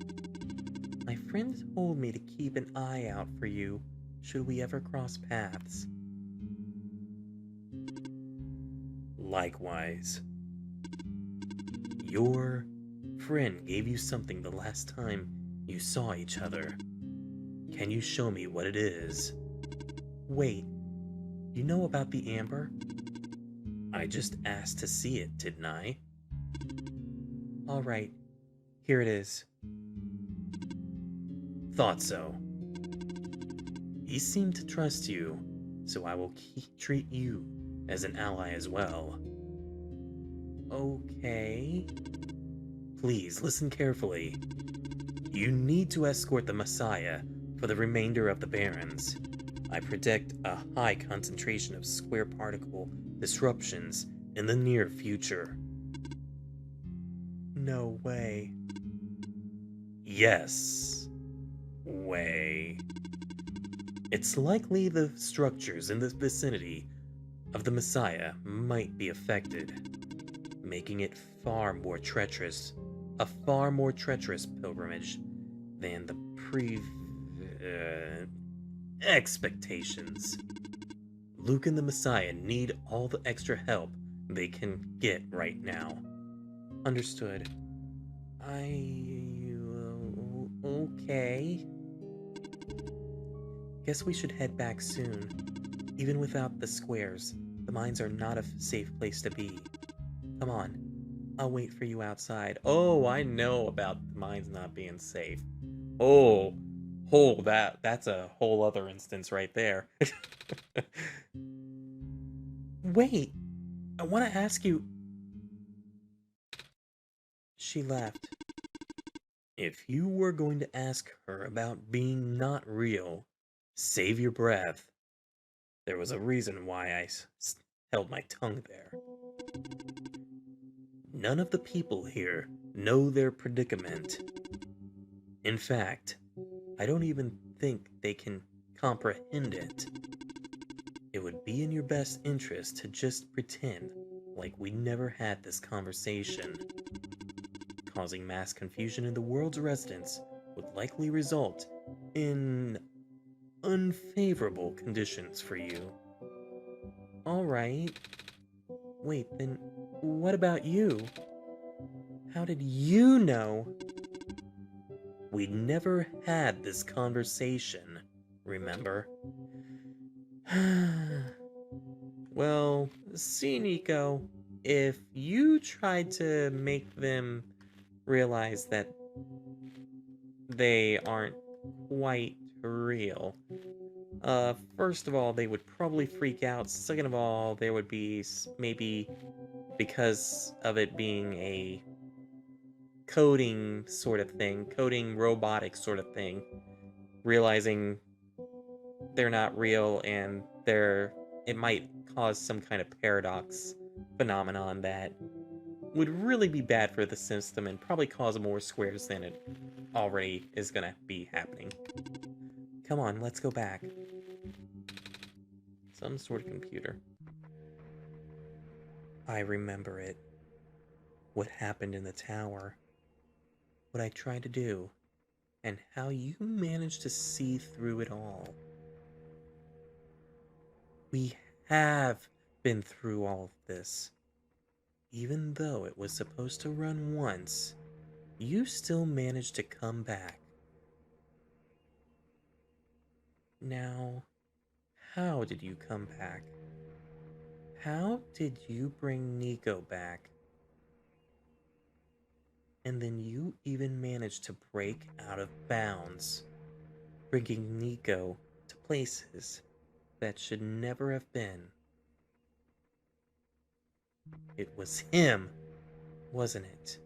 My friend told me to keep an eye out for you should we ever cross paths. Likewise. Your friend gave you something the last time you saw each other. Can you show me what it is? Wait, you know about the amber? I just asked to see it, didn't I? Alright, here it is. Thought so. He seemed to trust you, so I will treat you as an ally as well. Okay. Please listen carefully. You need to escort the Messiah for the remainder of the Barons. I predict a high concentration of square particle disruptions in the near future. No way. Yes. Way. It's likely the structures in this vicinity of the Messiah might be affected, making it a far more treacherous pilgrimage than the expectations. Luke and the Messiah need all the extra help they can get right now. Understood. Okay. Guess we should head back soon. Even without the squares, the mines are not a safe place to be. Come on, I'll wait for you outside. Oh, I know about the mines not being safe. Oh, that's a whole other instance right there. Wait, I want to ask you. She left. If you were going to ask her about being not real, save your breath. There was a reason why I held my tongue there. None of the people here know their predicament. In fact, I don't even think they can comprehend it. It would be in your best interest to just pretend like we never had this conversation. Causing mass confusion in the world's residents would likely result in unfavorable conditions for you. Alright. Wait, then what about you? How did you know? We never had this conversation, remember? Well, see, Nico, if you tried to make them realize that they aren't quite real, first of all, they would probably freak out. Second of all, there would be maybe, because of it being a coding sort of thing, coding robotic sort of thing, realizing they're not real and it might cause some kind of paradox phenomenon that would really be bad for the system and probably cause more squares than it already is gonna be happening. Come on, let's go back. Some sort of computer. I remember it. What happened in the tower. What I tried to do. And how you managed to see through it all. We have been through all of this. Even though it was supposed to run once, you still managed to come back. Now, how did you come back? How did you bring Nico back? And then you even managed to break out of bounds, bringing Nico to places that should never have been. It was him, wasn't it?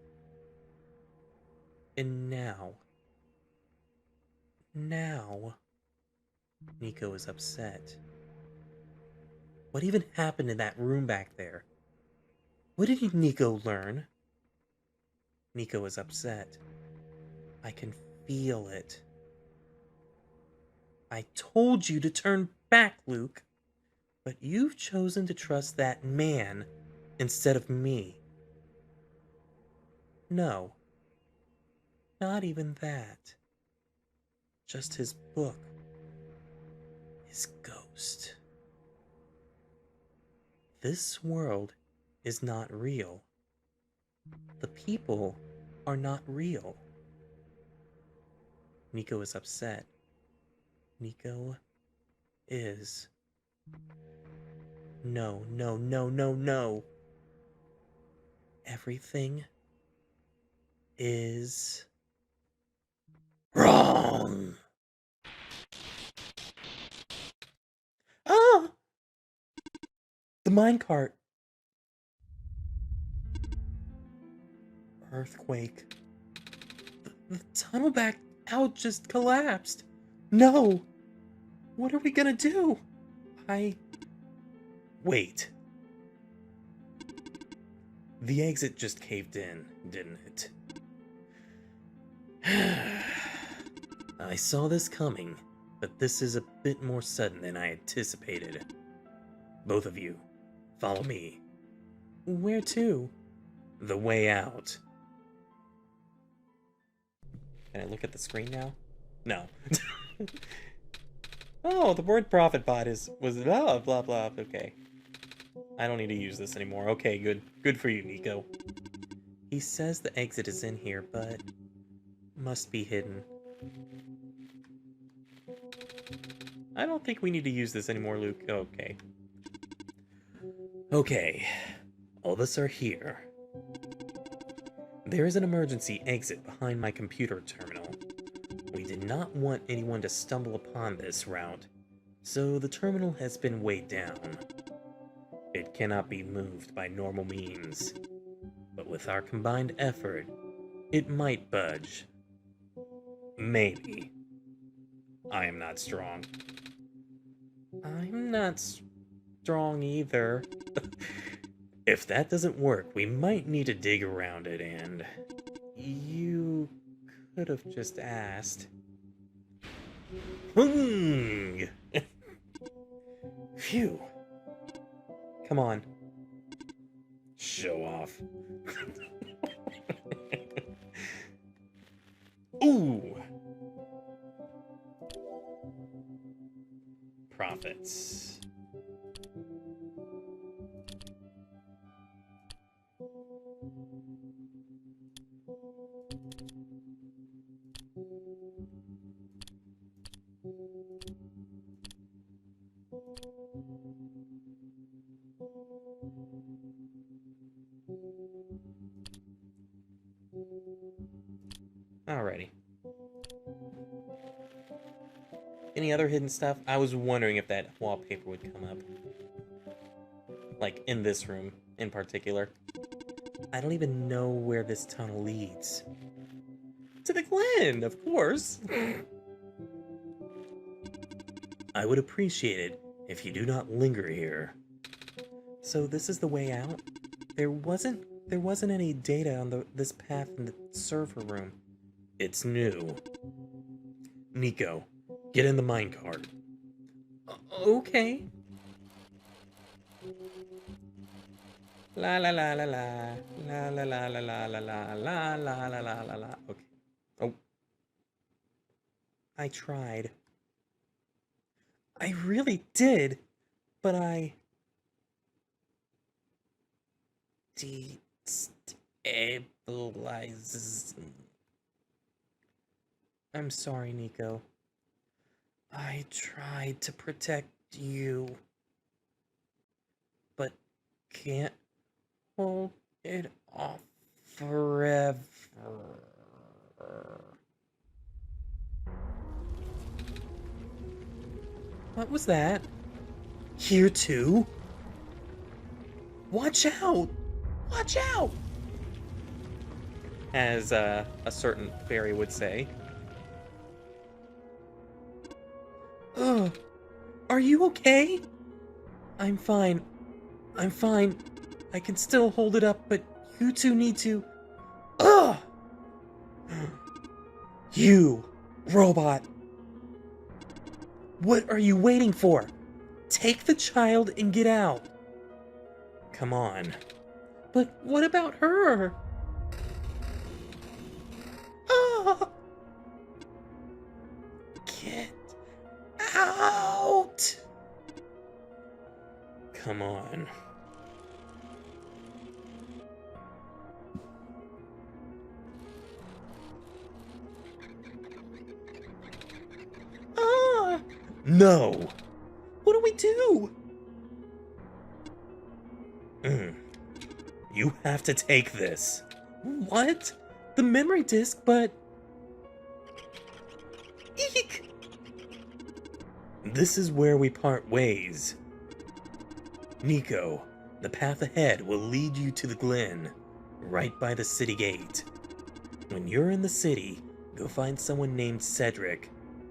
And now, Nico is upset. What even happened in that room back there? What did Nico learn? Nico is upset. I can feel it. I told you to turn back, Luke, but you've chosen to trust that man instead of me. No, not even that. Just his book. His ghost. This world is not real. The people are not real. Nico is upset. Nico is... No, no, no, no, no. Everything is... wrong! Ah! The minecart. Earthquake. The tunnel back out just collapsed. No! What are we gonna do? Wait. The exit just caved in, didn't it? I saw this coming, but this is a bit more sudden than I anticipated. Both of you, Follow me. Where to? The way out. Can I look at the screen now? No. Oh, the word Prophetbot was blah blah blah. Okay. I don't need to use this anymore. Okay, good. Good for you, Nico. He says the exit is in here, but must be hidden. I don't think we need to use this anymore, Luke. Okay. Okay. All of us are here. There is an emergency exit behind my computer terminal. We did not want anyone to stumble upon this route, so the terminal has been weighed down. It cannot be moved by normal means, but with our combined effort, it might budge. Maybe. I am not strong. I'm not strong either. If that doesn't work, we might need to dig around it, and you could have just asked. Phew. Come on. Show off. Ooh. Profits. Alrighty. Any other hidden stuff? I was wondering if that wallpaper would come up. Like, in this room, in particular. I don't even know where this tunnel leads. To the Glen, of course! I would appreciate it if you do not linger here. So this is the way out? There wasn't any data on this path in the server room. It's new. Nico, get in the minecart. Okay. La la la la la la la la la la la la la la la la la la. Okay. Oh. I tried. I really did, but I destabilizes. I'm sorry, Nico. I tried to protect you, but can't hold it off forever. What was that? Here too? Watch out! Watch out! As a certain fairy would say. Ugh. Are you okay? I'm fine. I'm fine. I can still hold it up, but you two need to... Ugh! You, robot. What are you waiting for? Take the child and get out. Come on. But what about her? Ah! Get out! Come on. Ah! No! What do we do? You have to take this. What? The memory disk, but... Eek! This is where we part ways. Nico, the path ahead will lead you to the Glen, right by the city gate. When you're in the city, go find someone named Cedric.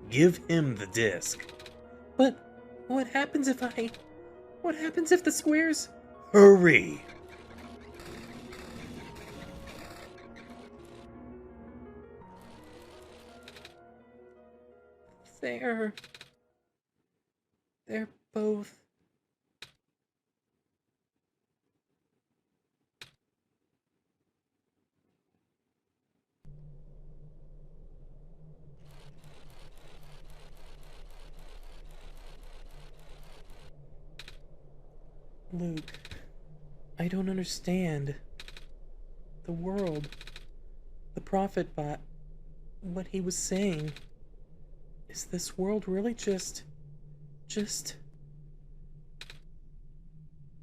Give him the disc. But what happens if What happens if the squares... Hurry! They're both Luke, I don't understand. The world, the Prophetbot, what he was saying. Is this world really just...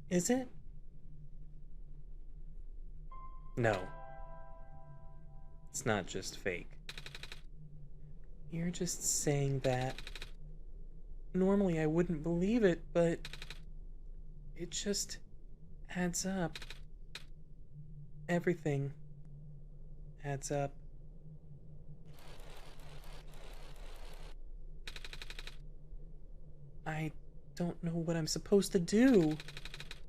Is it? No. It's not just fake. You're just saying that. Normally I wouldn't believe it, but it just adds up. Everything adds up. I don't know what I'm supposed to do.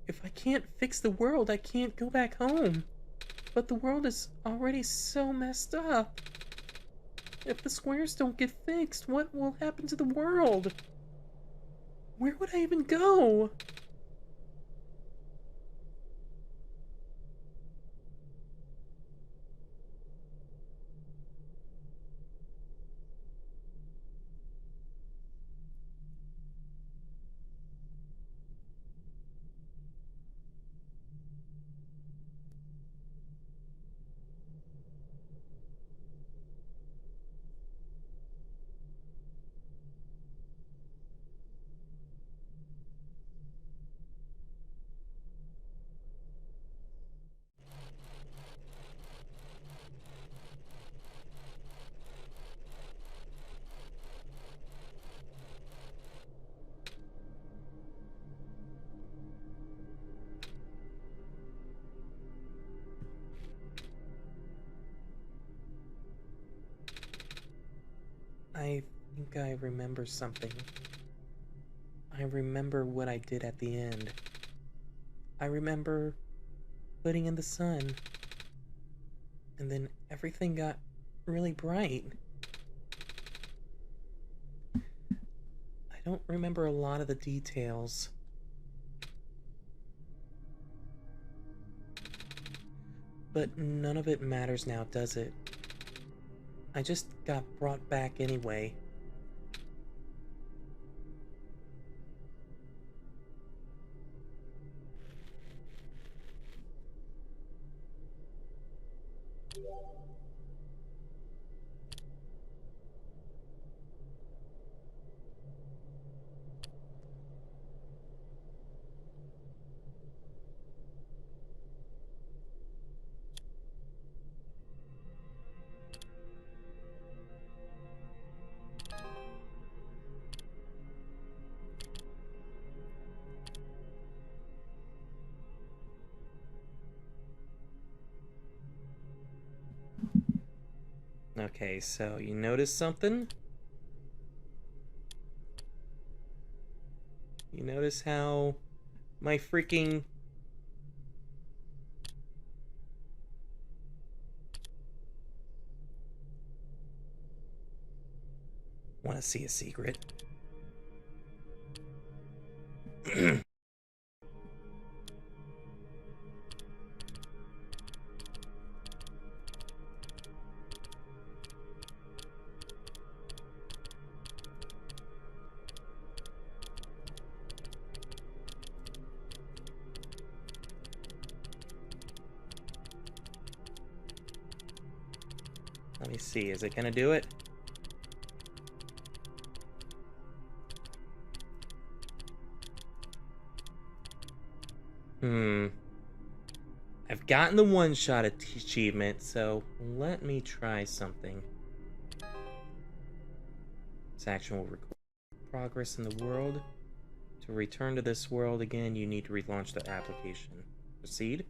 If I can't fix the world, I can't go back home. But the world is already so messed up. If the squares don't get fixed, what will happen to the world? Where would I even go? I think I remember something. I remember what I did at the end. I remember putting in the sun. And then everything got really bright. I don't remember a lot of the details. But none of it matters now, does it? I just got brought back anyway. Okay, so you notice something? You notice how my freaking... Want to see a secret? Let me see, is it gonna do it? I've gotten the one-shot achievement, so let me try something. This action will record progress in the world. To return to this world again, you need to relaunch the application. Proceed?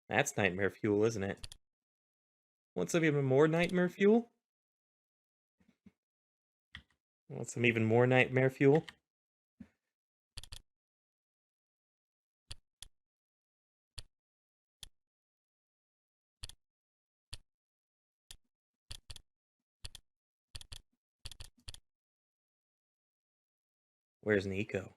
That's nightmare fuel, isn't it? Want some even more nightmare fuel? Want some even more nightmare fuel? Where's Nico?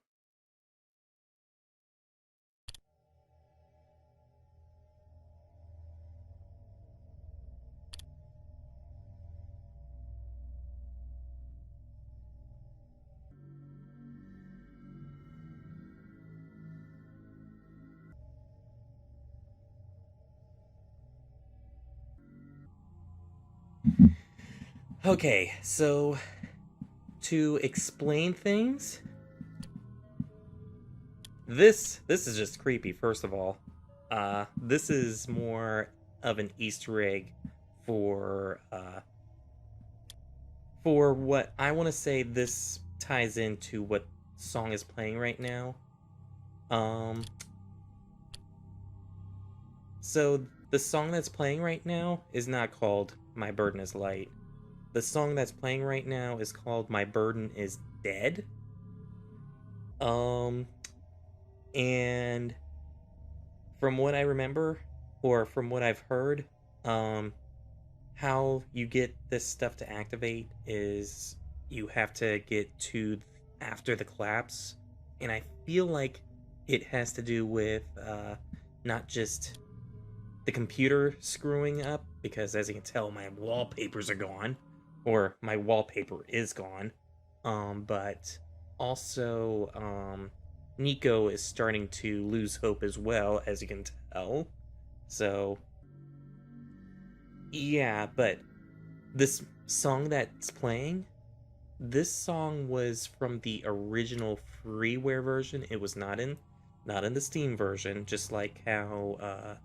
Okay, so to explain things, this is just creepy. First of all, this is more of an Easter egg for what I want to say. This ties into what song is playing right now. Um, so the song that's playing right now is not called "My Burden Is Light." The song that's playing right now is called "My Burden Is Dead." Um, and from what I remember, or from what I've heard, um, how you get this stuff to activate is you have to get to after the collapse, and I feel like it has to do with not just the computer screwing up, because as you can tell, my wallpapers are gone, or my wallpaper is gone, but also Nico is starting to lose hope as well, as you can tell. So yeah, but this song that's playing, this song was from the original freeware version. It was not in the Steam version, just like how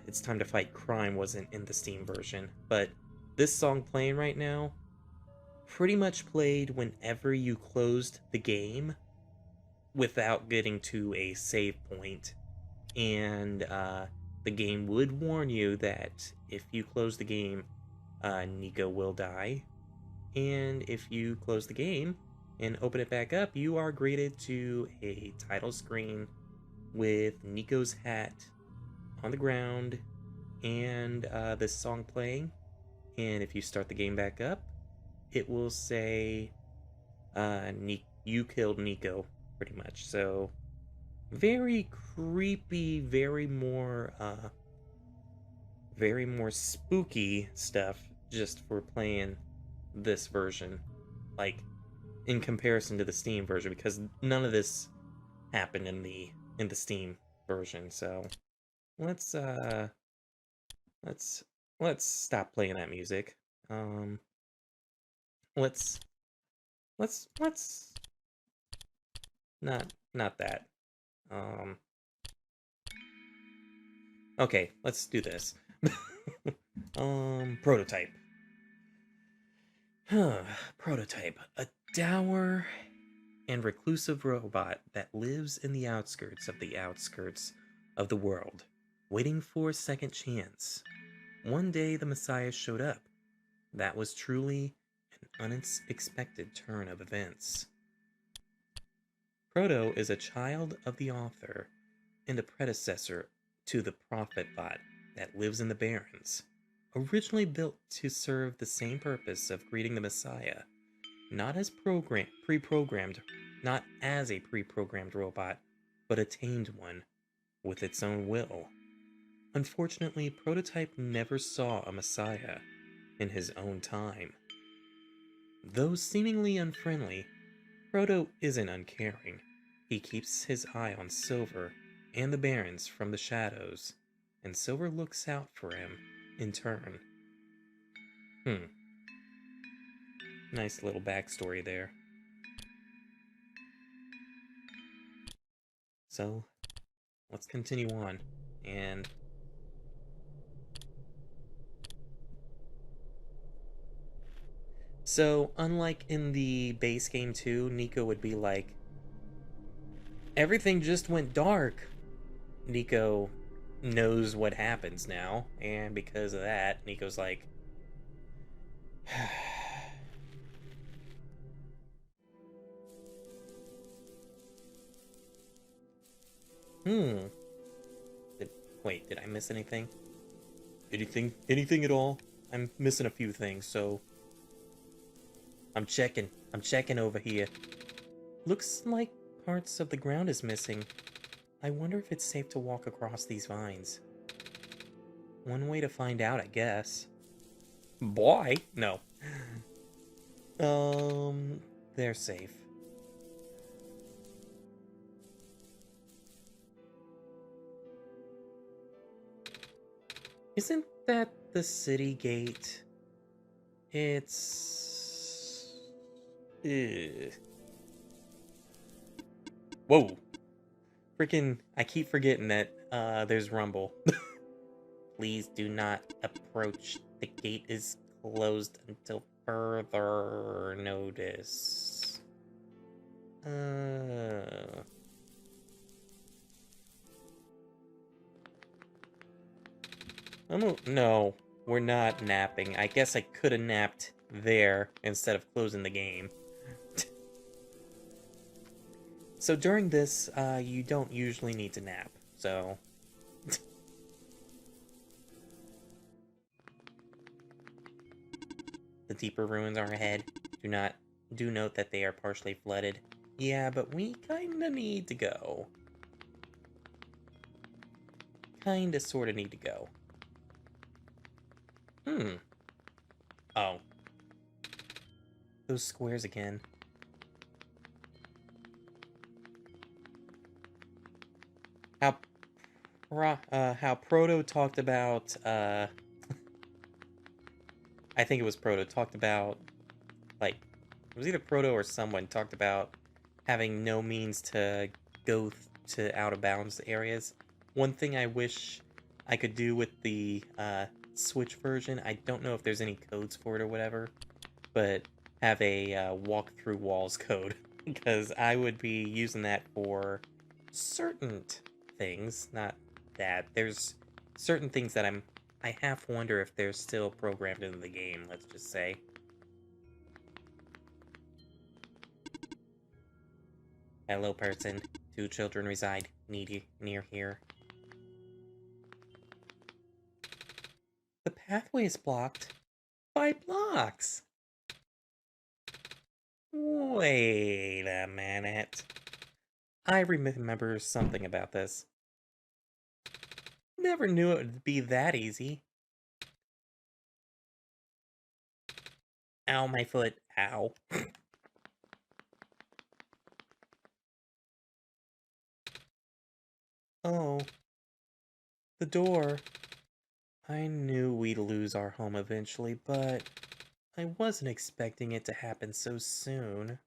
It's Time to Fight Crime wasn't in the Steam version. But this song playing right now pretty much played whenever you closed the game without getting to a save point. And the game would warn you that if you close the game, Nico will die. And if you close the game and open it back up, you are greeted to a title screen with Nico's hat on the ground and this song playing. And if you start the game back up, it will say, you killed Nico, pretty much. So, very creepy, very more spooky stuff just for playing this version. Like, in comparison to the Steam version, because none of this happened in the Steam version. So let's uh let's let's stop playing that music. Um let's let's not that. Um okay, let's do this. Prototype. Prototype. A dour and reclusive robot that lives in the outskirts of the world, waiting for a second chance. One day the Messiah showed up. That was truly an unexpected turn of events. Proto is a child of the author and a predecessor to the Prophetbot that lives in the Barrens. Originally built to serve the same purpose of greeting the Messiah, not as pre-programmed, not as a pre-programmed robot, but a tamed one with its own will. Unfortunately, Prototype never saw a Messiah in his own time. Though seemingly unfriendly, Proto isn't uncaring. He keeps his eye on Silver and the Barons from the shadows, and Silver looks out for him in turn. Hmm, nice little backstory there. So, let's continue on, and so, unlike in the base game 2, Nico would be like, everything just went dark. Nico knows what happens now, and because of that, Nico's like, hmm. Did, wait, did I miss anything? Anything at all? I'm missing a few things, so I'm checking over here. Looks like parts of the ground is missing. I wonder if it's safe to walk across these vines. One way to find out, I guess. Boy? No. They're safe. Isn't that the city gate? It's... Ugh. Whoa. Freaking, I keep forgetting that there's rumble. Please do not approach. The gate is closed until further notice. No, we're not napping. I guess I could have napped there instead of closing the game. So during this, you don't usually need to nap, so... The deeper ruins are ahead. Do note that they are partially flooded. Yeah, but we kinda need to go. Kinda sorta need to go. Oh. Those squares again. How Proto talked about, I think it was Proto, talked about, like, it was either Proto or someone talked about having no means to go to out-of-bounds areas. One thing I wish I could do with the, Switch version, I don't know if there's any codes for it or whatever, but have a, walk through walls code, because I would be using that for certain things, not that. There's certain things that I half wonder if they're still programmed into the game, let's just say. Hello, person. 2 children reside near here. The pathway is blocked by blocks. Wait a minute. I remember something about this. Never knew it would be that easy. Ow, my foot. Ow. Oh. The door. I knew we'd lose our home eventually, but I wasn't expecting it to happen so soon.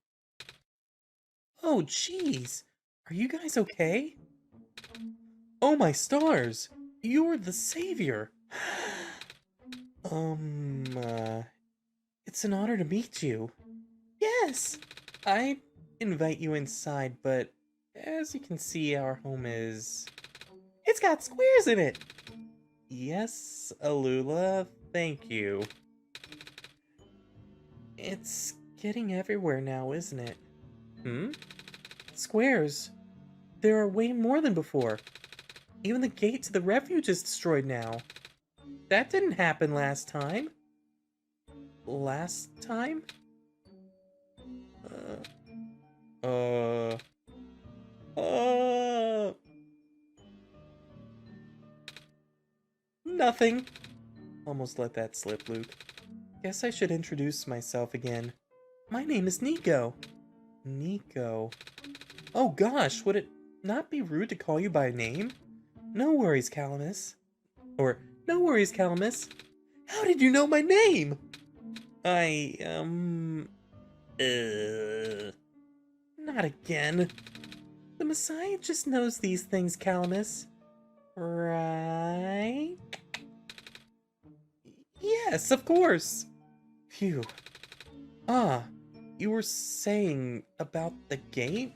Oh, jeez! Are you guys okay? Oh my stars! You're the savior! It's an honor to meet you. Yes! I'd invite you inside, but as you can see, our home is... It's got squares in it! Yes, Alula, thank you. It's getting everywhere now, isn't it? Squares. There are way more than before. Even the gate to the refuge is destroyed now. That didn't happen last time. Last time? Nothing. Almost let that slip, Luke. Guess I should introduce myself again. My name is Nico. Nico. Oh gosh, would it not be rude to call you by name? No worries, Calamus. Or, no worries, Calamus. How did you know my name? Not again. The Messiah just knows these things, Calamus. Right? Yes, of course. Phew. Ah, you were saying about the gate?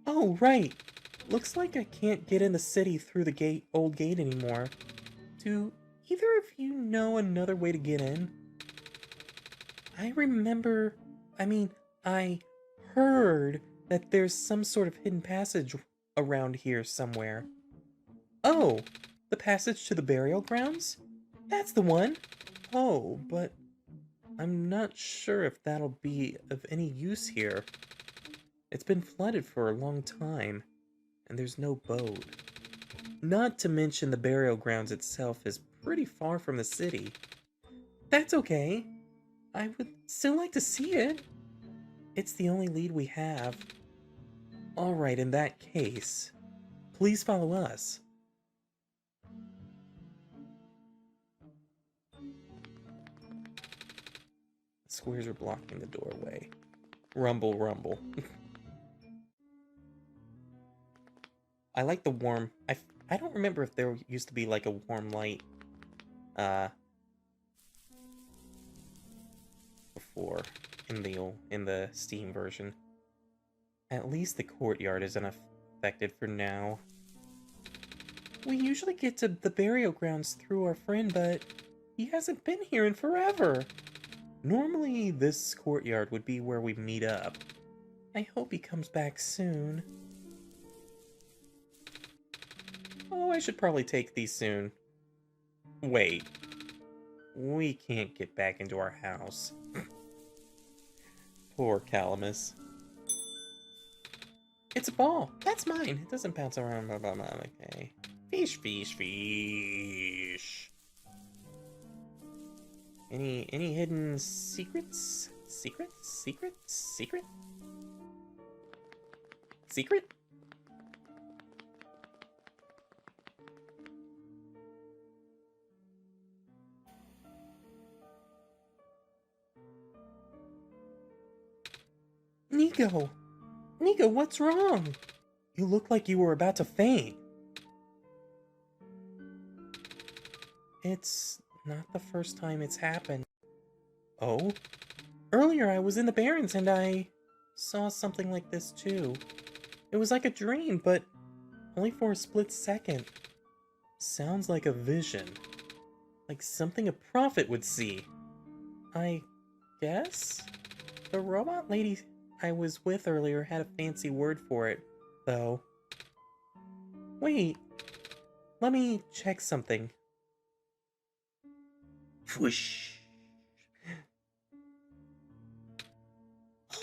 Oh, right. Looks like I can't get in the city through the old gate anymore. Do either of you know another way to get in? I heard that there's some sort of hidden passage around here somewhere. Oh, the passage to the burial grounds? That's the one! Oh, but I'm not sure if that'll be of any use here. It's been flooded for a long time, and there's no boat. Not to mention the burial grounds itself is pretty far from the city. That's okay. I would still like to see it. It's the only lead we have. Alright, in that case, please follow us. The squares are blocking the doorway. Rumble, rumble. I like the warm... I don't remember if there used to be like a warm light before in the Steam version. At least the courtyard is unaffected for now. We usually get to the burial grounds through our friend, but he hasn't been here in forever. Normally, this courtyard would be where we meet up. I hope he comes back soon. Oh, I should probably take these soon. Wait. We can't get back into our house. Poor Calamus. It's a ball. That's mine. It doesn't bounce around. Blah, blah, blah. Okay. Fish, fish, fish. Any hidden secrets? Secrets? Secret? Secret? Secret? Nico! Nico, what's wrong? You look like you were about to faint. It's not the first time it's happened. Oh? Earlier I was in the Barrens and I saw something like this too. It was like a dream, but only for a split second. Sounds like a vision. Like something a prophet would see. I guess? The robot lady I was with earlier had a fancy word for it, though. Wait. Let me check something. Whoosh.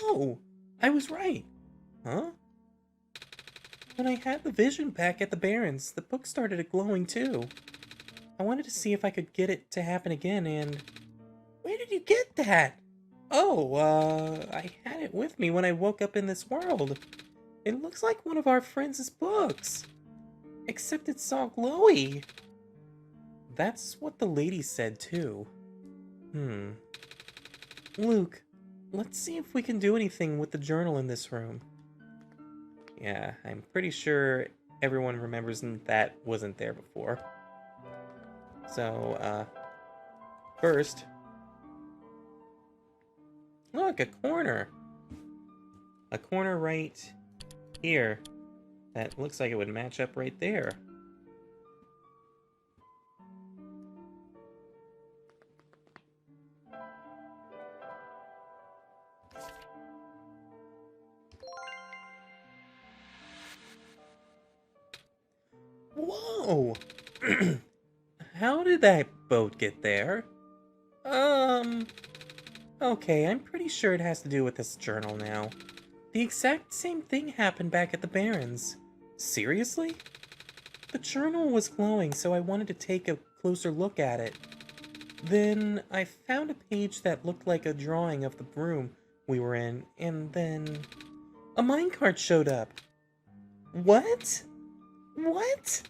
Oh! I was right! Huh? When I had the vision back at the Barrens, the book started glowing too. I wanted to see if I could get it to happen again, and... Where did you get that? Oh, I had it with me when I woke up in this world. It looks like one of our friends' books. Except it's all glowy. That's what the lady said too. Luke, let's see if we can do anything with the journal in this room. Yeah, I'm pretty sure everyone remembers that wasn't there before. So, first... Look, a corner! A corner right here. That looks like it would match up right there. Whoa! How did that boat get there? Okay, I'm pretty sure it has to do with this journal now. The exact same thing happened back at the Barrens. Seriously? The journal was glowing, so I wanted to take a closer look at it. Then I found a page that looked like a drawing of the room we were in, and then a minecart showed up. What? What?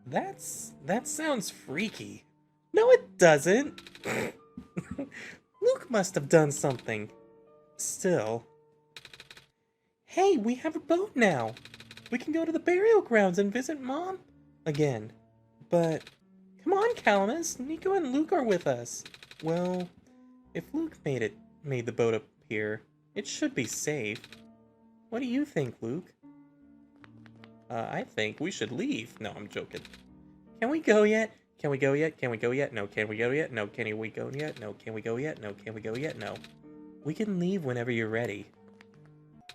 That sounds freaky. No, it doesn't. Luke must have done something. Still. Hey, we have a boat now. We can go to the burial grounds and visit Mom again. But come on, Calamus. Nico and Luke are with us. Well, if Luke made the boat up here, it should be safe. What do you think, Luke? I think we should leave. No, I'm joking. Can we go yet? Can we go yet? Can we go yet? No. Can we go yet? No. Can we go yet? No. Can we go yet? No. Can we go yet? No. We can leave whenever you're ready.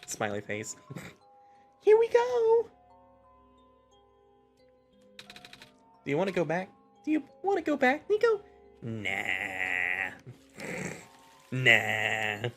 Smiley face. Here we go! Do you want to go back? Do you want to go back, Nico? Nah. Nah.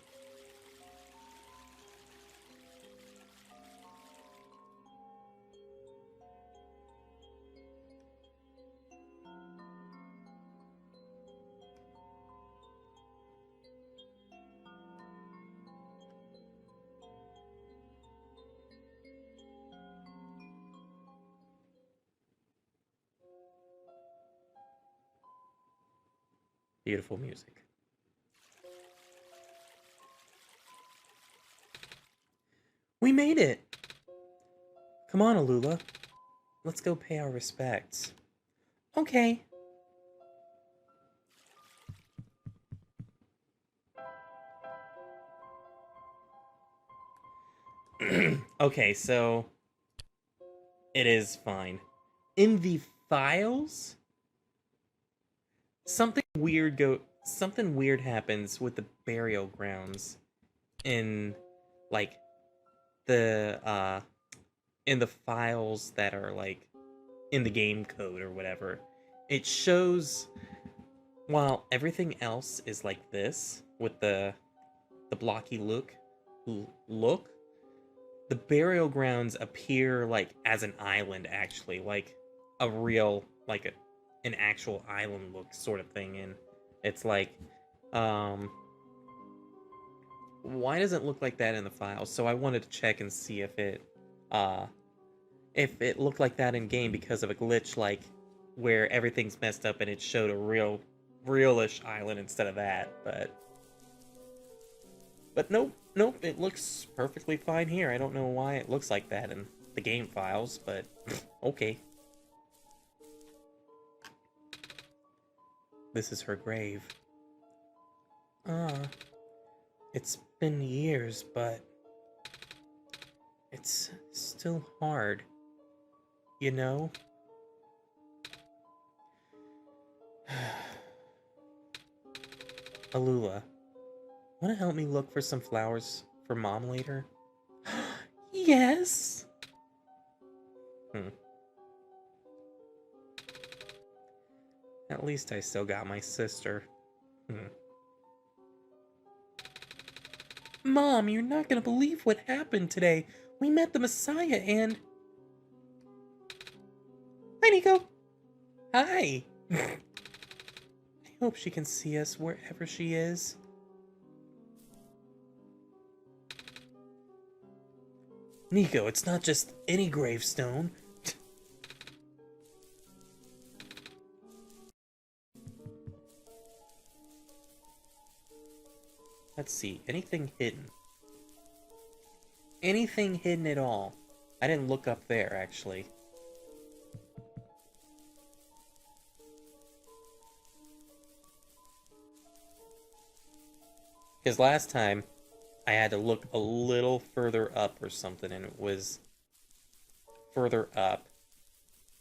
Beautiful music. We made it! Come on, Alula. Let's go pay our respects. Okay. Okay, so it is fine. In the files, something weird happens with the burial grounds in like the in the files that are like in the game code or whatever. It shows while everything else is like this with the blocky look, the burial grounds appear like as an island actually, like a real an actual island look sort of thing. And it's like why does it look like that in the files? So I wanted to check and see if it looked like that in game because of a glitch, like where everything's messed up and it showed a realish island instead of that. But nope, it looks perfectly fine here. I don't know why it looks like that in the game files, but okay. This is her grave. It's been years, but it's still hard, you know? Alula, wanna help me look for some flowers for Mom later? Yes! At least I still got my sister. Mom, you're not gonna believe what happened today. We met the Messiah and... Hi, Nico! Hi! I hope she can see us wherever she is. Nico, it's not just any gravestone. Let's see, anything hidden? Anything hidden at all? I didn't look up there, actually. Because last time, I had to look a little further up or something, and it was further up.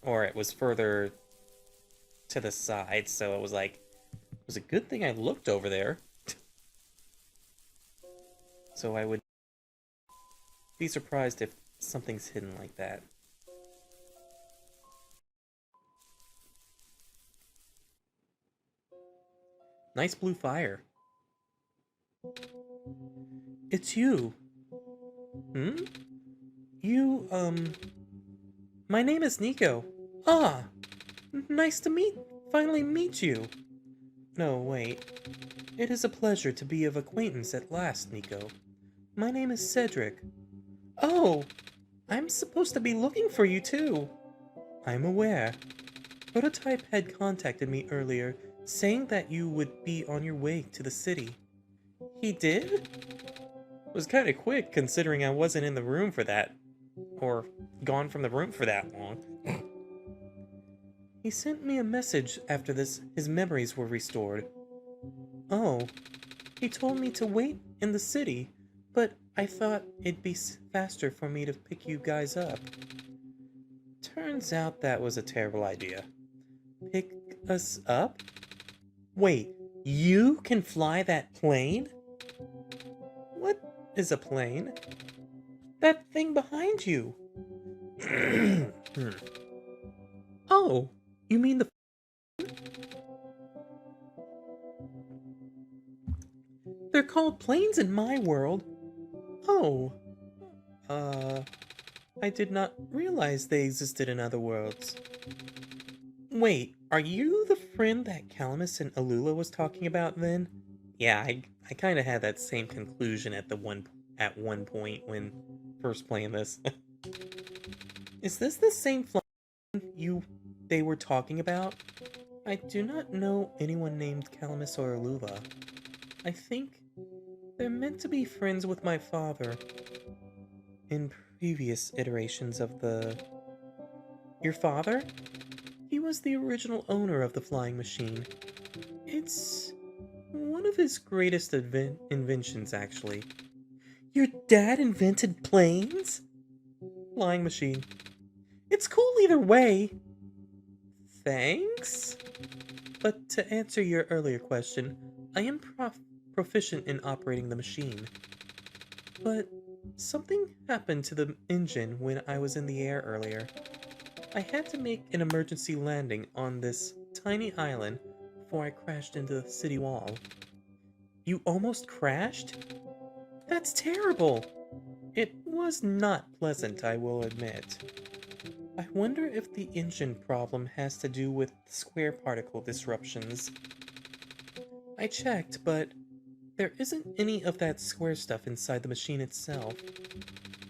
Or it was further to the side, so it was like, it was a good thing I looked over there. So I would be surprised if something's hidden like that. Nice blue fire. It's you. Hmm? You, my name is Nico. Ah! Nice to finally meet you. No, wait. It is a pleasure to be of acquaintance at last, Nico. My name is Cedric. Oh! I'm supposed to be looking for you too. I'm aware. Prototype had contacted me earlier, saying that you would be on your way to the city. He did? It was kinda quick, considering I wasn't in the room for that. Or gone from the room for that long. He sent me a message after his memories were restored. Oh. He told me to wait in the city, but I thought it'd be faster for me to pick you guys up. Turns out that was a terrible idea. Pick us up? Wait, you can fly that plane? What is a plane? That thing behind you. Oh, you mean the... They're called planes in my world. Oh. I did not realize they existed in other worlds. Wait, are you the friend that Calamus and Alula was talking about then? Yeah, I kind of had that same conclusion at one point when first playing this. Is this the same flight they were talking about? I do not know anyone named Calamus or Alula. I think they're meant to be friends with my father. In previous iterations of the... Your father? He was the original owner of the flying machine. It's one of his greatest inventions, actually. Your dad invented planes? Flying machine. It's cool either way. Thanks? But to answer your earlier question, I am proficient in operating the machine. But something happened to the engine when I was in the air earlier. I had to make an emergency landing on this tiny island before I crashed into the city wall. You almost crashed? That's terrible! It was not pleasant, I will admit. I wonder if the engine problem has to do with square particle disruptions. I checked, but there isn't any of that square stuff inside the machine itself.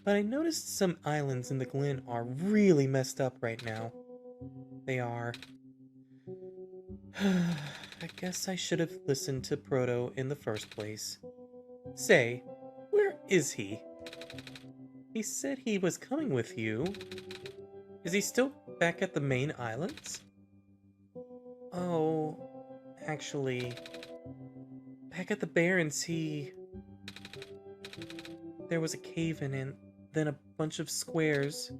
But I noticed some islands in the glen are really messed up right now. They are. I guess I should have listened to Proto in the first place. Say, where is he? He said he was coming with you. Is he still back at the main islands? Oh, actually, back at the Barrens, there was a cave-in and then a bunch of squares.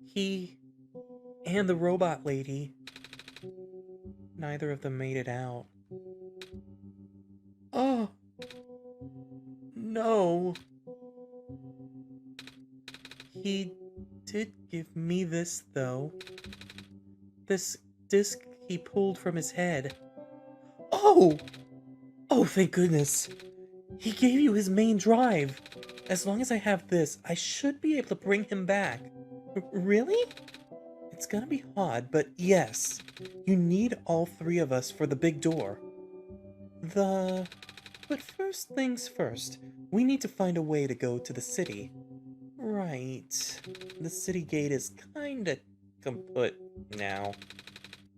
He and the robot lady, neither of them made it out. Oh, no. He did give me this, though. This disc he pulled from his head. Oh! Oh, thank goodness. He gave you his main drive. As long as I have this, I should be able to bring him back. Really? It's gonna be hard, but yes. You need all three of us for the big door. But first things first, we need to find a way to go to the city. Right. The city gate is kinda kaput now.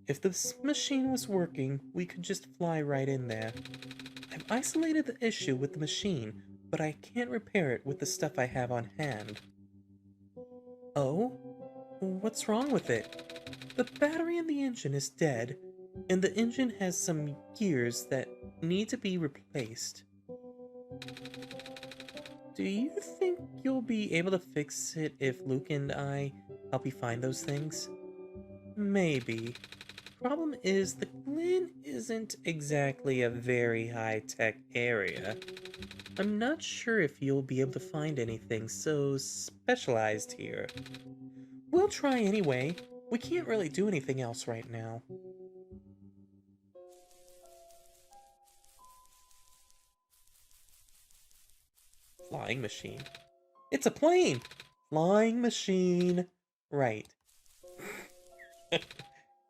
If this machine was working, we could just fly right in there. I've isolated the issue with the machine, but I can't repair it with the stuff I have on hand. Oh? What's wrong with it? The battery in the engine is dead, and the engine has some gears that need to be replaced. Do you think you'll be able to fix it if Luke and I help you find those things? Maybe. Problem is, the Glen isn't exactly a very high-tech area. I'm not sure if you'll be able to find anything so specialized here. We'll try anyway. We can't really do anything else right now. Flying machine. It's a plane! Flying machine. Right.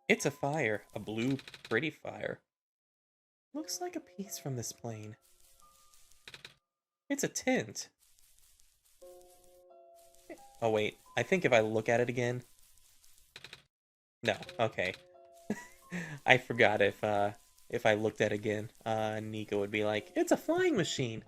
It's a fire. A blue, pretty fire. Looks like a piece from this plane. It's a tent. Oh wait, I think if I look at it again... No, okay. I forgot if I looked at it again, Nico would be like, it's a flying machine!